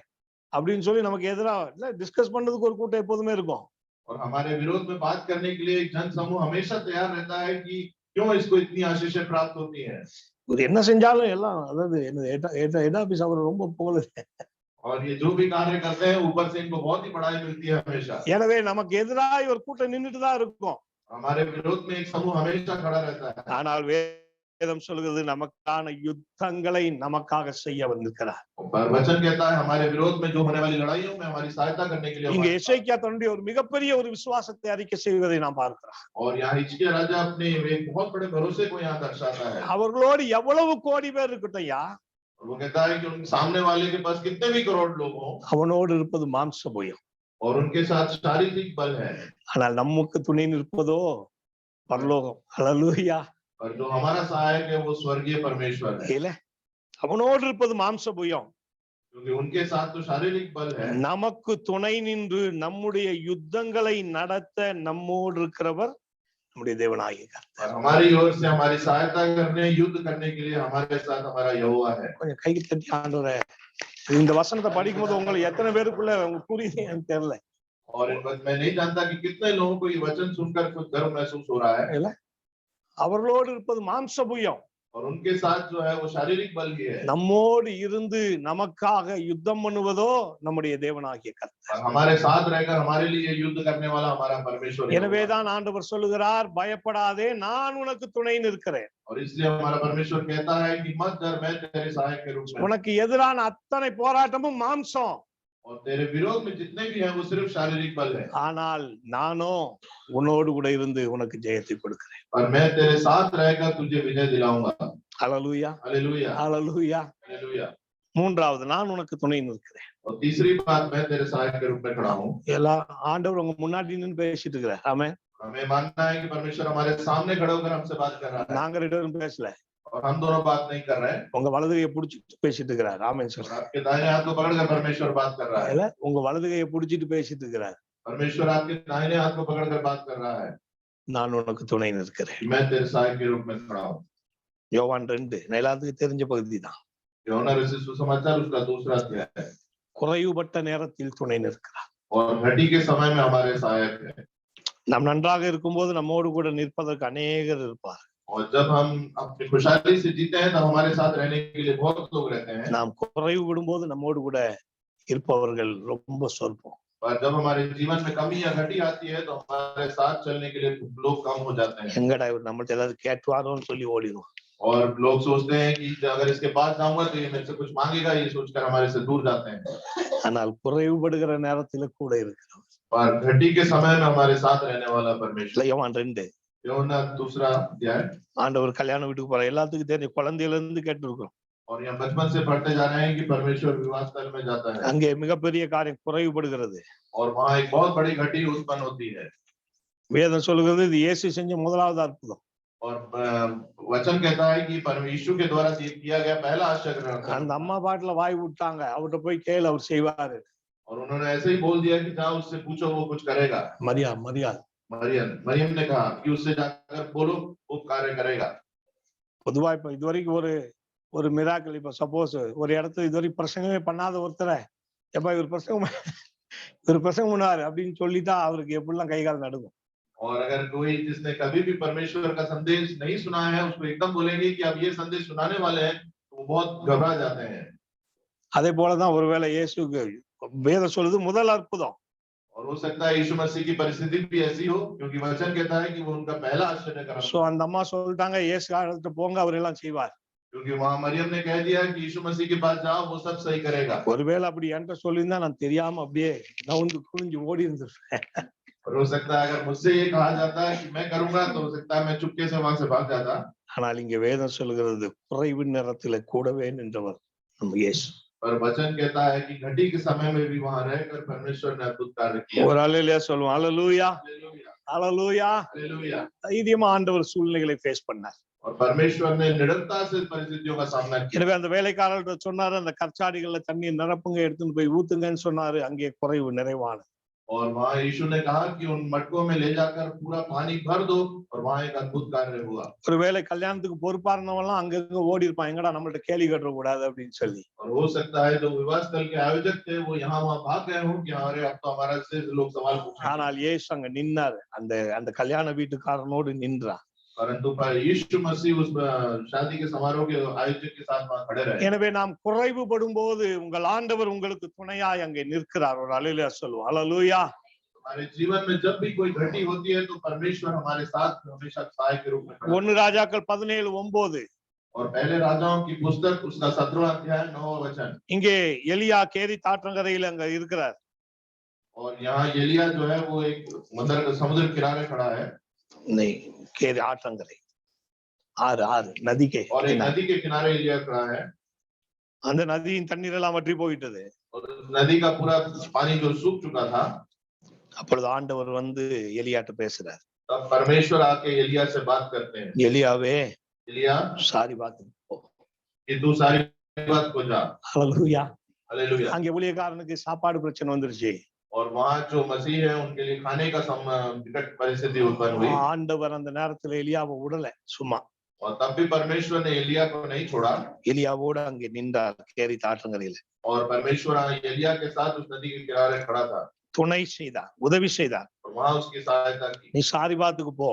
அப்படின்னு சொல்லி நமக்கு எதிரா இல்ல டிஸ்கஸ் பண்றதுக்கு ஒரு கூட்டம் எப்போதுமே இருக்கும். और हमारे विरोध में बात करने के लिए एक जन समूह हमेशा तैयार रहता है कि क्यों इसको इतनी आशीषें प्राप्त होती हैं। இது என்ன செஞ்சாலும் எல்லாம் அதாவது ஹெட் ஆபீஸ் அவர் ரொம்ப புகழுது. और ये जो भी कार्य करते हैं ऊपर से इनको बहुत ही बड़ाई मिलती है हमेशा। எனவே நமக்கு எதிராக ஒரு கூட்டம் நின்னுட்டு தான் இருக்கும். हमारे विरोध में एक समूह हमेशा खड़ा रहता है। ஆனால் வேதம் சொல்கிறது நமக்கான யுத்தங்களை நமக்காக செய்ய வந்திருக்கிறார். पर वचन कहता है हमारे विरोध में जो होने वाली लड़ाइयों में हमारी सहायता करने के लिए இங்க எசேக்கியா தன்னுடைய ஒரு மிகப்பெரிய ஒரு விசுவாசத்தை அறிக்கை செய்வதை நாம் பார்க்கிறோம். और यहाँ हिजकिय्या राजा अपने एक बहुत बड़े भरोसे को यहाँ दर्शाता है। அவர்களோடு எவ்வளவு கோடி பேர் இருக்கட்டையா, वो कहता है कि उन सामने वाले के पास कितने भी करोड़ लोग हों அவனோடு இருப்பது மாம்ச புயம். और उनके साथ शारीरिक बल है, ஆனால் நமக்கு துணை நிற்பதோ பரலோகம். ஹல்லேலூயா. और जो हमारा सहायक है वो स्वर्गीय परमेश्वर है। இல்ல அவனோடு இருப்பது மாம்ச புயம். क्योंकि उनके साथ तो शारीरिक बल है। நமக்கு துணை நின்று நம்முடைய யுத்தங்களை நடத்த நம்மோடு இருக்கிறவர் நம்முடைய தேவனாகிய கர்த்தர். और हमारी ओर से हमारी सहायता करने, युद्ध करने के लिए हमारे साथ हमारा यहोवा है। கொஞ்சம் கை தட்டி ஆண்டவரே, இந்த வசனத்தை படிக்கும்போது உங்களுக்கு எத்தனை பேருக்குள்ள உங்களுக்கு புரியுது எனக்கு தெரியல. और मैं नहीं जानता कि कितने लोगों को ये वचन सुनकर कुछ गर्व महसूस हो रहा है। இல்ல அவர்களோடு இருப்பது மாம்ச புயம். और उनके साथ जो है वो शारीरिक बल भी है। நம்மோடு இருந்து நமக்காக யுத்தம் பண்ணுவதோ நம்முடைய தேவனாகிய கர்த்தர். और हमारे साथ रहकर हमारे लिए युद्ध करने वाला हमारा परमेश्वर। எனவேதான் ஆண்டவர் சொல்லுகிறார், பயப்படாதே நான் உனக்கு துணை நிற்கிறேன். और इसलिए हमारा परमेश्वर कहता है कि मत डर, मैं तेरे सहायक के रूप में। உனக்கு எதிரான அத்தனை போராட்டமும் மாம்சம். और तेरे विरोध में जितने भी हैं वो सिर्फ शारीरिक बल है। ஆனால் நானோ உன்னோடு கூட இருந்து உனக்கு ஜெயத்தை கொடுக்கிறேன். और मैं तेरे साथ रहकर तुझे विजय दिलाऊंगा। ஹல்லேலூயா, हालेलुया, ஹல்லேலூயா. हालेलुया। மூன்றாவது, நான் உனக்கு துணை நிற்கிறேன். और तीसरी बात, मैं तेरे सहायक के रूप में खड़ा हूँ। எல்லா ஆண்டவர் உங்க முன்னாடி நின்னு பேசிட்டு இருக்கிறார். ஆமென். हमें मानना है कि परमेश्वर हमारे सामने खड़े होकर हमसे बात कर रहा है। நாங்க ரெண்டு பேரும் பேசல, और हम दोनों बात नहीं कर रहे हैं। உங்க வலதுகையை புடிச்சிட்டு பேசிட்டு இருக்கிறார். ஆமென் और சொல்றார். आपके दाहिने हाथ को पकड़कर परमेश्वर बात कर रहा है। இல்ல உங்க வலதுகையை புடிச்சிட்டு பேசிட்டு இருக்கிறார். परमेश्वर आपके दाहिने हाथ को पकड़कर बात कर रहा है நான் உனக்கு துணை நிற்கிறேன். कि मैं तेरे सहायक के रूप में खड़ा हूँ। யோவான் 2 எல்லாத்துக்கும் தெரிஞ்ச பகுதி தான். யோனா रचित सुसमाचार उसका दूसरा अध्याय है। குறைவுபட்ட நேரத்தில் துணை நிற்கிறார். और घटी के समय में हमारे सहायक है। நாம் நன்றாக இருக்கும்போது நம்மோடு கூட நிற்பதற்கு अनेகர் இருப்பார். और जब हम अपनी खुशहाली से जीते हैं तब हमारे साथ रहने के लिए बहुत लोग रहते हैं। நாம் குறைவுபடும்போது நம்மோடு கூட இருப்பவர்கள் ரொம்ப சொற்பம். और जब हमारे जीवन में कमी या घटी आती है तो हमारे साथ चलने के लिए लोग कम हो जाते हैं। எங்கடா இவர் நம்மள்ட்ட ஏதாவது கேட்டுவாரோன்னு சொல்லி ஓடிடும். और लोग सोचते हैं कि अगर इसके पास जाऊंगा तो ये मेरे से कुछ मांगेगा, ये सोचकर हमारे से दूर जाते हैं। ஆனால் குறைவுபடுகிற நேரத்துல கூட இருக்கிறவர். और घटी के समय में हमारे साथ रहने वाला परमेश्वर। யோவான் 2 யோனா दूसरा अध्याय। ஆண்டவர் கல்யாண வீட்டுக்கு போற எல்லாத்துக்கும் தெரியும், குழந்தையில இருந்து கேட்டிருக்கிறோம். और यहाँ बचपन से पढ़ते जा रहे हैं कि परमेश्वर विवाह स्थल में जाता है அங்கே மிகப்பெரிய காரியம் குறைவுபடுகிறது. और वहाँ एक बहुत बड़ी घटी उत्पन्न होती है। வேதம் சொல்லுகிறது இது இயேசு செஞ்ச முதலாவது அற்புதம். और वचन कहता है कि परमेश्वर के द्वारा किया गया पहला आश्चर्य। அந்த अम्मा பாட்டுல வாய் விட்டாங்க, அவர்கிட்ட போய் கேளு அவர் செய்வாரு. और उन्होंने ऐसे ही बोल दिया कि जाओ उससे पूछो वो कुछ करेगा। मरियम ने कहा कि उससे जाकर बोलो वो कार्य करेगा। பொதுவா இப்ப இதுவரைக்கும் ஒரு மிராக்கிள், இப்ப சப்போஸ் ஒரு இடத்துல இதுவரைக்கும் பிரசங்கமே பண்ணாத ஒருத்தரை எப்ப இவர் பிரசங்கம் பண்ணுவாரு அப்படின்னு சொல்லிட்டா அவருக்கு எப்படிலாம் கை கால் நடுங்கும். और अगर कोई जिसने कभी भी परमेश्वर का संदेश नहीं सुना है उसको एकदम बोलेंगे कि आप ये संदेश सुनाने वाले हैं, तो वो बहुत घबरा जाते हैं। அதே போலதான் ஒருவேளை இயேசுக்கு வேதம் சொல்லுது முதல் அற்புதம். और हो सकता है यीशु मसीह की परिस्थिति भी ऐसी हो क्योंकि वचन कहता है कि वो उनका पहला आश्चर्य करा। சோ அந்த அம்மா சொல்லிட்டாங்க, இயேசு கிட்ட போங்க அவர் எல்லாம் செய்வார். क्योंकि वहां मरियम ने कह दिया कि यीशु मसीह के पास जाओ वो सब सही करेगा। ஒருவேளை அப்படி என்கிட்ட சொல்லியிருந்தா நான் தெரியாம அப்படியே நவுந்து குனிஞ்சு ஓடி இருந்திருப்பேன். और हो सकता है अगर मुझसे ये कहा जाता है कि मैं करूंगा तो हो सकता है मैं चुपके से वहां से भाग जाता। ஆனால் இங்க வேதம் சொல்லுகிறது குறைவு நேரத்துல கூடவே நின்றவர் நம்ம இயேசு. पर वचन कहता है कि घटी के समय में भी वहां रहकर परमेश्वर ने अद्भुत कार्य किया। ஒரு அல்லேலூயா சொல்லுவோம். அல்லேலூயா, அல்லேலூயா. हालेलुया। தைரியமா ஆண்டவர் சூழ்நிலைகளை ஃபேஸ் பண்ணார். और परमेश्वर ने निडरता से परिस्थितियों का सामना किया। எனவே அந்த வேலைக்காரர்கிட்ட சொன்னாரு, அந்த கற்சாடிகள்ல தண்ணி நிரப்புங்க, எடுத்துன்னு போய் ஊத்துங்கன்னு சொன்னாரு. அங்கே குறைவு நிறைவானது. और वहां यीशु ने कहा कि उन मटकों में ले जाकर पूरा पानी भर दो और वहां एक अद्भुत कार्य हुआ। ஒருவேளை கல்யாணத்துக்கு பொறுப்பா இருந்தவங்கலாம் அங்கங்க ஓடி இருப்பான், எங்கடா நம்மள்ட்ட கேலி கட்டுற கூடாது அப்படின்னு சொல்லி. और हो सकता है जो विवाह स्थल के आयोजक थे वो यहाँ वहां भाग गए हों कि अरे अब तो हमारा से लोग सवाल पूछेंगे। ஆனால் இயேசு அங்க நின்னாரு, அந்த அந்த கல்யாண வீட்டுக்காரனோடு நின்றார். परंतु यीशु मसीह उस शादी के समारोह के आयोजक के साथ वहां खड़े रहे। எனவே நாம் குறைவுபடும் போது உங்கள் ஆண்டவர் உங்களுக்கு துணையாய் அங்கே நிற்கிறார். ஒரு அல்லேலூயா சொல்லுவோம். அல்லேலூயா. हमारे जीवन में जब भी कोई घटी होती है तो परमेश्वर हमारे साथ हमेशा सहाय के रूप में खड़ा है। 1 ராஜாக்கள் 17:9. और पहले राजाओं की पुस्तक उसका 17वां अध्याय 9वां वचन। இங்கே எலியா கேரி தாற்றங்கரையில் அங்க இருக்கிறார். और यहाँ एलिया जो है वो एक समुद्र किनारे खड़ा है। नहीं, கேரி ஆற்றங்கரை, ஆறு ஆறு நதிக்கே. और एक नदी के किनारे एलिया खड़ा है। அந்த நதியின் தண்ணீர் எல்லாம் வற்றி போயிட்டது. और नदी का पूरा पानी जो सूख चुका था। அப்பொழுது ஆண்டவர் வந்து எலியாட்ட பேசுறார். तब परमेश्वर आके एलिया से बात करते हैं। எலியாவே, एलिया சாரி बात போ, कि तू सारी बात को जा। ஹalleluya. हालेलुया। அங்கே ஊழியக்காரனுக்கு சாப்பாடு பிரச்சனை வந்துருச்சு. और वहां जो मसीह है उनके लिए खाने का विकट परिस्थिति उत्पन्न हुई। ஆண்டவர் அந்த நேரத்துல எலியாவை விடல சும்மா. और तब भी परमेश्वर ने एलिया को नहीं छोड़ा। எலியாவோட அங்கே நின்றார் கேரி தாற்றங்கரையில. और परमेश्वर एलिया के साथ उस नदी के किनारे खड़ा था। துணை செய்தார், உதவி செய்தார். और वहां उसकी सहायता की। நீ சாரிபாத்துக்கு போ,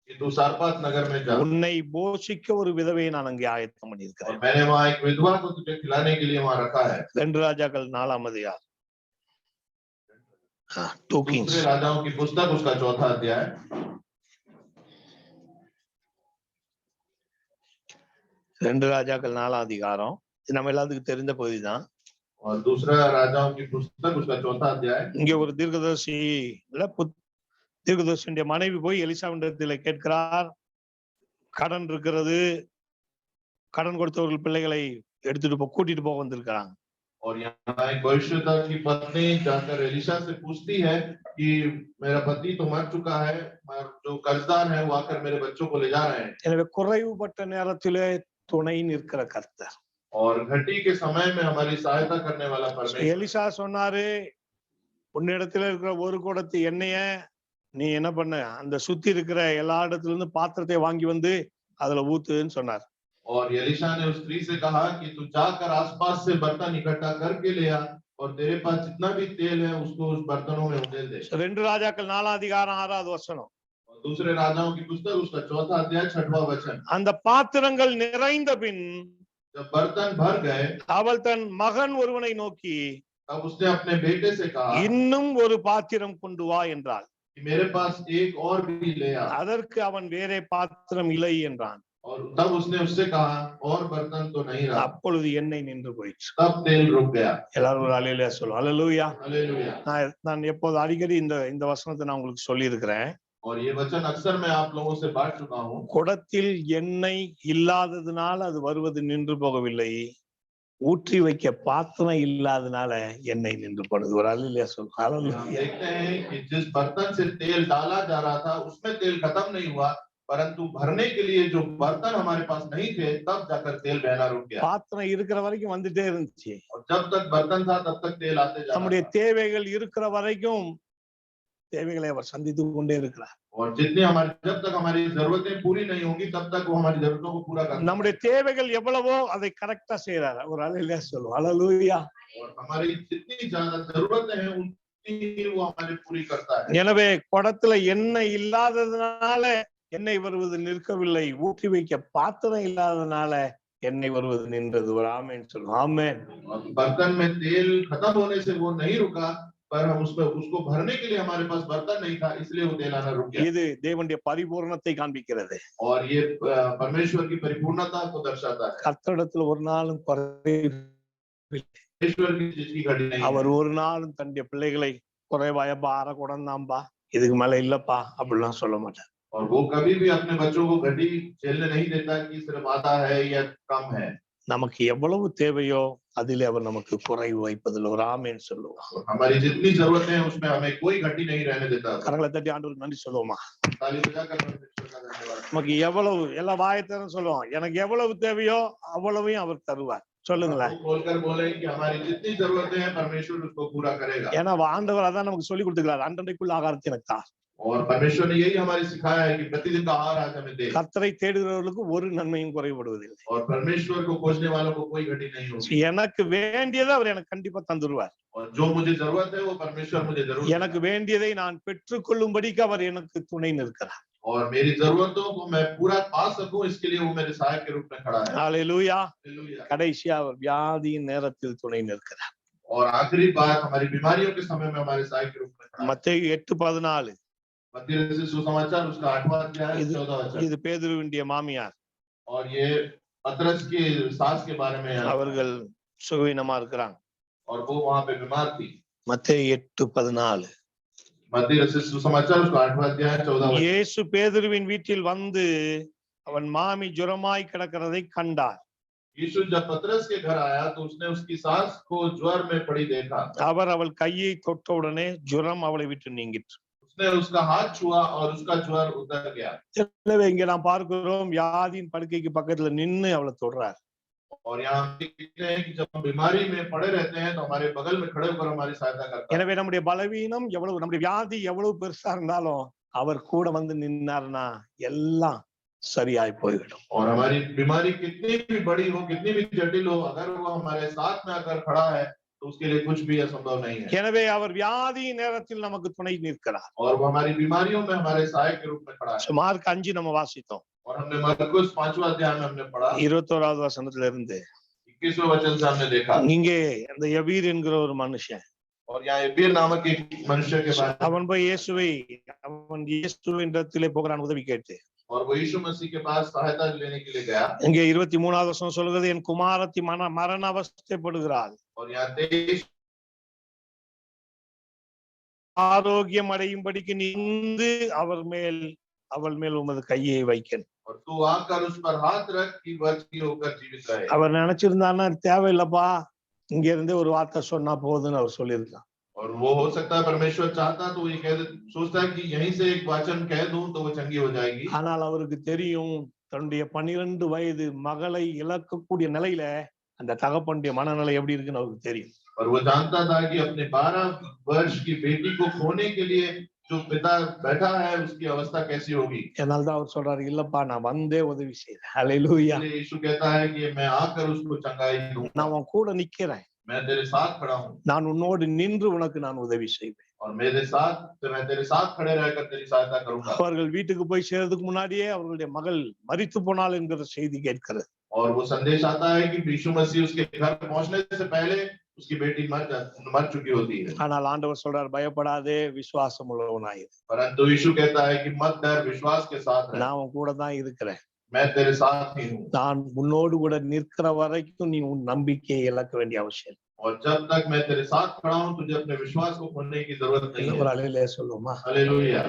कि तू सारपात नगर में जा। உன்னை போஷிக்க ஒரு விதவையை நான் அங்கே ஆயத்தம் और பண்ணியிருக்கிறேன். मैंने वहां एक विधवा को तुझे खिलाने के लिए वहां रखा है। 2 ராஜாக்கள் 4ஆம் அதிகாரம். 2 Kings. दूसरे राजाओं की पुस्तक उसका 4था अध्याय। 2 ராஜாக்கள் 4ஆம் அதிகாரம். இது நம்ம எல்லாத்துக்கும் தெரிந்த பகுதிதான். और दूसरा राजाओं की पुस्तक उसका 4था अध्याय। இங்க ஒரு தீர்க்கதரிசி தீர்க்கதரிசியுடைய மனைவி போய் எலிசாவிடத்தில் கேட்கிறார், கடன் இருக்கிறது, கடன் கொடுத்தவர்கள் பிள்ளைகளை எடுத்துட்டு கூட்டிட்டு போக வந்திருக்கிறாங்க. और यहाँ एक भविष्यवक्ता की पत्नी जाकर एलिशा से पूछती है कि मेरा पति तो मर चुका है, जो कर्जदार है वो आकर मेरे बच्चों को ले जा रहे हैं। எனவே குறைவுபட்ட நேரத்திலே துணை நிற்கிற கர்த்தர். और घटी के समय में हमारी सहायता करने वाला परमेश्वर। எலிசா சொன்னாரு, உன்னிடத்துல இருக்கிற ஒரு குடத்து எண்ணெய நீ என்ன பண்ண, அந்த சுத்தி இருக்கிற எல்லா இடத்துல இருந்து பாத்திரத்தை வாங்கி வந்து அதுல ஊத்துன்னு சொன்னார். और एलिशा ने उस स्त्री से कहा कि तू जाकर आसपास से बर्तन इकट्ठा करके ले आ और तेरे पास जितना भी तेल है उसको उस बर्तनों में उड़ेल दे। 2 ராஜாக்கள் 4ஆம் அதிகாரம் 6வது வசனம். और दूसरे राजाओं की पुस्तक उसका 4था अध्याय 6वां वचन। அந்த பாத்திரங்கள் நிறைந்த பின் जब बर्तन भर गए அவள் தன் மகன் ஒருவனை நோக்கி, तब उसने अपने बेटे से कहा இன்னும் ஒரு பாத்திரம் கொண்டு வா என்றாள். कि मेरे पास एक और भी ले आ। அதற்கு அவன் வேறே பாத்திரம் இல்லை என்றான். और तब उसने उससे कहा और बर्तन तो नहीं रहा। அப்பொழுது எண்ணெய் நின்று போயிடுச்சு. तब तेल रुक गया। எல்லாரும் ஒரு அல்லேலூயா சொல்லுவோம். அல்லேலூயா. हालेलुया। நான் எப்போது அடிக்கடி இந்த வசனத்தை நான் உங்களுக்கு சொல்லி இருக்கிறேன். और ये वचन अक्सर मैं आप लोगों से बांट चुका हूँ। குடத்தில் எண்ணெய் இல்லாததுனால அது வருவது நின்று போகவில்லை, ஊற்றி வைக்க பாத்திரம் இல்லாதனால எண்ணெய் நின்று போனது. ஒரு அல்லேலூயா சொல்லுவோம். देखते हैं कि जिस बर्तन से तेल डाला जा रहा था उसमें तेल खत्म नहीं हुआ, परंतु भरने के लिए जो बर्तन हमारे पास नहीं थे तब जाकर तेल बहना रुक गया। பாத்திரம் இருக்கிற வரைக்கும் வந்துட்டே இருந்துச்சு. और जब तक बर्तन था तब तक तेल आते जा रहा நம்முடைய था। தேவைகள் இருக்கிற வரைக்கும் தேவைகளை அவர் சந்தித்து கொண்டே இருக்கிறார். और जितनी हमारी जब तक हमारी जरूरतें पूरी नहीं होंगी तब तक वो हमारी जरूरतों को पूरा करता है। நம்முடைய தேவைகள் எவ்வளவோ அதை கரெக்டா செய்யறாரு. ஒரு அல்லேலூயா சொல்லுவோம். அல்லேலூயா. और हमारी जितनी ज्यादा जरूरतें हैं उतनी वो हमारी पूरी करता है। எனவே குடத்துல எண்ணெய் இல்லாததுனால எண்ணெய் வருவது நிற்கவில்லை, ஊற்றி வைக்க பாத்திரம் இல்லாததுனால எண்ணெய் வருவது நின்றது. ஒரு ஆமென் சொல்லுவோம். ஆமென். बर्तन में तेल खत्म होने से वो नहीं रुका, पर हम उसको भरने के लिए हमारे पास बर्तन नहीं था, इसलिए वो तेल आना रुक गया। இது தேவனுடைய பரிபூரணத்தை காண்பிக்கிறது. और ये परमेश्वर की परिपूर्णता को दर्शाता है। கர்த்தரிடத்துல ஒரு நாளும் परमेश्वर की चीज की घड़ी नहीं है। அவர் ஒரு நாளும் தன்னுடைய பிள்ளைகளை குறைவாயப்பா, அரை குடம் தான்பா, இதுக்கு மேல இல்லப்பா அப்படிலாம் சொல்ல மாட்டார். और वो कभी भी अपने बच्चों को घटी झेलने नहीं देता कि सिर्फ आधा है या कम है। நமக்கு எவ்வளவு தேவையோ அதிலே அவர் நமக்கு குறைவு வைப்பதில் ஒரு ஆமென் சொல்லுவோம். हमारी जितनी जरूरतें हैं उसमें हमें कोई घटी नहीं रहने देता। கரங்களை தட்டி ஆண்டவருக்கு நன்றி சொல்லுவோமா? ताली बजाकर परमेश्वर का धन्यवाद। நமக்கு எவ்வளவு, எல்லாம் வாயத்தரம் சொல்லுவோம், எனக்கு எவ்வளவு தேவையோ அவ்வளவையும் அவர் தருவார். சொல்லுங்களேன். खोलकर बोले कि हमारी जितनी जरूरतें हैं परमेश्वर उसको पूरा करेगा। ஏன்னா ஆண்டவர் அதான் நமக்கு சொல்லி கொடுத்துக்கிறார், அன்றன்றைக்குள்ள ஆகாரத்தை எனக்கு தா. और परमेश्वर ने यही हमारी सिखाया है कि प्रतिदिन का आहार आज हमें दे। கர்த்தரை தேடுகிறவர்களுக்கு ஒரு நன்மையும் குறைபடுவதில்லை. और परमेश्वर को खोजने वालों को कोई घटी नहीं होगी। எனக்கு வேண்டியதை அவர் எனக்கு கண்டிப்பா தந்துருவார். और जो मुझे जरूरत है वो परमेश्वर मुझे जरूर எனக்கு வேண்டியதை நான் பெற்றுக்கொள்ளும்படிக்கு அவர் எனக்கு துணை நிற்கிறார். और मेरी जरूरतों को मैं पूरा पा सकूं इसके लिए वो मेरे सहायक के रूप में खड़ा है। ஹல்லேலூயா. हालेलुया। கடைசியா அவர் வியாதியின் நேரத்தில் துணை நிற்கிறார். और आखिरी बात हमारी बीमारियों के समय में हमारे सहायक के रूप में खड़ा है। மத்தேயு 8:14. मत्ती रचित सुसमाचार उसका 8वां अध्याय 14वां वचन। இது பேதுருவினுடைய மாமியார். और ये पतरस की सास के बारे में है। அவர்கள் சுகவீனமா இருக்கிறாங்க. और वो वहां पे बीमार थी। மத்தேயு 8:14. मत्ती रचित सुसमाचार उसका 8वां अध्याय 14वां वचन। இயேசு பேதுருவின் வீட்டில் வந்து அவன் மாமி ஜுரமாய் கிடக்கிறதை கண்டார். यीशु जब पतरस के घर आया तो उसने उसकी सास को ज्वर में पड़ी देखा। அவர் அவள் கையை தொட்ட உடனே ஜுரம் அவளை விட்டு நீங்கிற்று. उसने उसका हाथ छुआ और उसका ज्वर उतर गया। எனவே இங்க நாம் பார்க்கிறோம், வியாதியின் படுக்கைக்கு பக்கத்துல நின்னு அவளை தொடுறார். और यहाँ देखते हैं कि जब हम बीमारी में पड़े रहते हैं तो हमारे बगल में खड़े होकर हमारी सहायता करता है। எனவே நம்முடைய பலவீனம் எவ்வளவு, நம்முடைய வியாதி எவ்வளவு பெருசா இருந்தாலும் அவர் கூட வந்து நின்னார்னா எல்லாம் சரியாய் போய்விடும். और हमारी बीमारी कितनी भी बड़ी हो, कितनी भी जटिल हो, अगर वो हमारे साथ में आकर खड़ा है तो उसके लिए कुछ भी असंभव नहीं है। எனவே அவர் வியாதியின் நேரத்தில் நமக்கு துணை நிற்கிறார். और वो हमारी बीमारियों में हमारे सहायक के रूप में खड़ा है। மார்க் 5 நம்ம வாசித்தோம். और हमने मरकुस 5वां अध्याय में हमने पढ़ा 21வது வசனத்துல இருந்து 21वें वचन से हमने देखा। இங்கே அந்த யபீர் என்கிற ஒரு மனுஷன், और यहाँ एबीर नामक एक मनुष्य के बारे में, அவன் போய் இயேசுவின் இடத்திலே போகிறான் உதவி கேட்டு. और वो यीशु मसीह के पास सहायता लेने के लिए गया। இங்கே 23வது வசனம் சொல்கிறது, என் குமாரத்தி மரண அவஸ்தைப்படுகிறாள், और यहाँ 23 ஆரோக்கியம் அடையும்படிக்கு நின்று அவள் மேல் உமது கையை வைக்கணும். और तू आकर उस पर हाथ रख कि वह की होकर जीवित रहे। அவர் நினைச்சிருந்தான்னா தேவையில்லப்பா, இங்க இருந்தே ஒரு வார்த்தை சொன்னா போதுன்னு அவர் சொல்லியிருக்கான். और वो हो सकता है परमेश्वर चाहता तो ये सोचता है कि यहीं से एक वचन कह दूं तो वो चंगी हो जाएगी। ஆனால் அவருக்கு தெரியும், தன்னுடைய 12 வயது மகளை இழக்கக்கூடிய நிலையில அந்த தகப்பனுடைய மனநிலை எப்படி இருக்குன்னு அவருக்கு தெரியும். और वो जानता था कि अपने 12 वर्ष की बेटी को खोने के लिए जो पिता बैठा है उसकी अवस्था कैसी होगी। அதனால்தான் அவர் சொல்றாரு, இல்லப்பா நான் வந்தே உதவி செய்றேன். ஹல்லேலூயா. यीशु कहता है कि मैं आकर उसको चंगाई दूं, நான் உன் கூட நிக்கிறேன், मैं तेरे साथ खड़ा हूं। நான் உன்னோடு நின்று உனக்கு நான் उदவி செய்வேன். और मैं तेरे साथ खड़े रहकर तेरी सहायता करूंगा। அவர்கள் வீட்டுக்கு போய் சேர்றதுக்கு முன்னாடியே அவர்களுடைய மகள் மரித்து போனாள் என்கிற செய்தி கேட்கிறது. और वो संदेश आता है कि यीशु मसीह उसके घर पहुंचने से पहले उसकी बेटी मर चुकी होती है। ஆனால் ஆண்டவர் சொல்றார், பயப்படாதே, விசுவாசம் உள்ளவனாயிரு. परंतु यीशु कहता है कि मत डर, विश्वास के साथ रह, நான் உன் கூட தான் இருக்கிறேன், मैं तेरे साथ ही हूँ। நான் उन्नोடு கூட நிற்கிற வரைக்கும் நீ உன் நம்பிக்கையை இழக்க வேண்டிய அவசியம். और जब तक मैं तेरे साथ खड़ा हूँ तुझे अपने विश्वास को खोने की जरूरत नहीं है। ஒரு அல்லேலூயா சொல்லுமா? हालेलुया।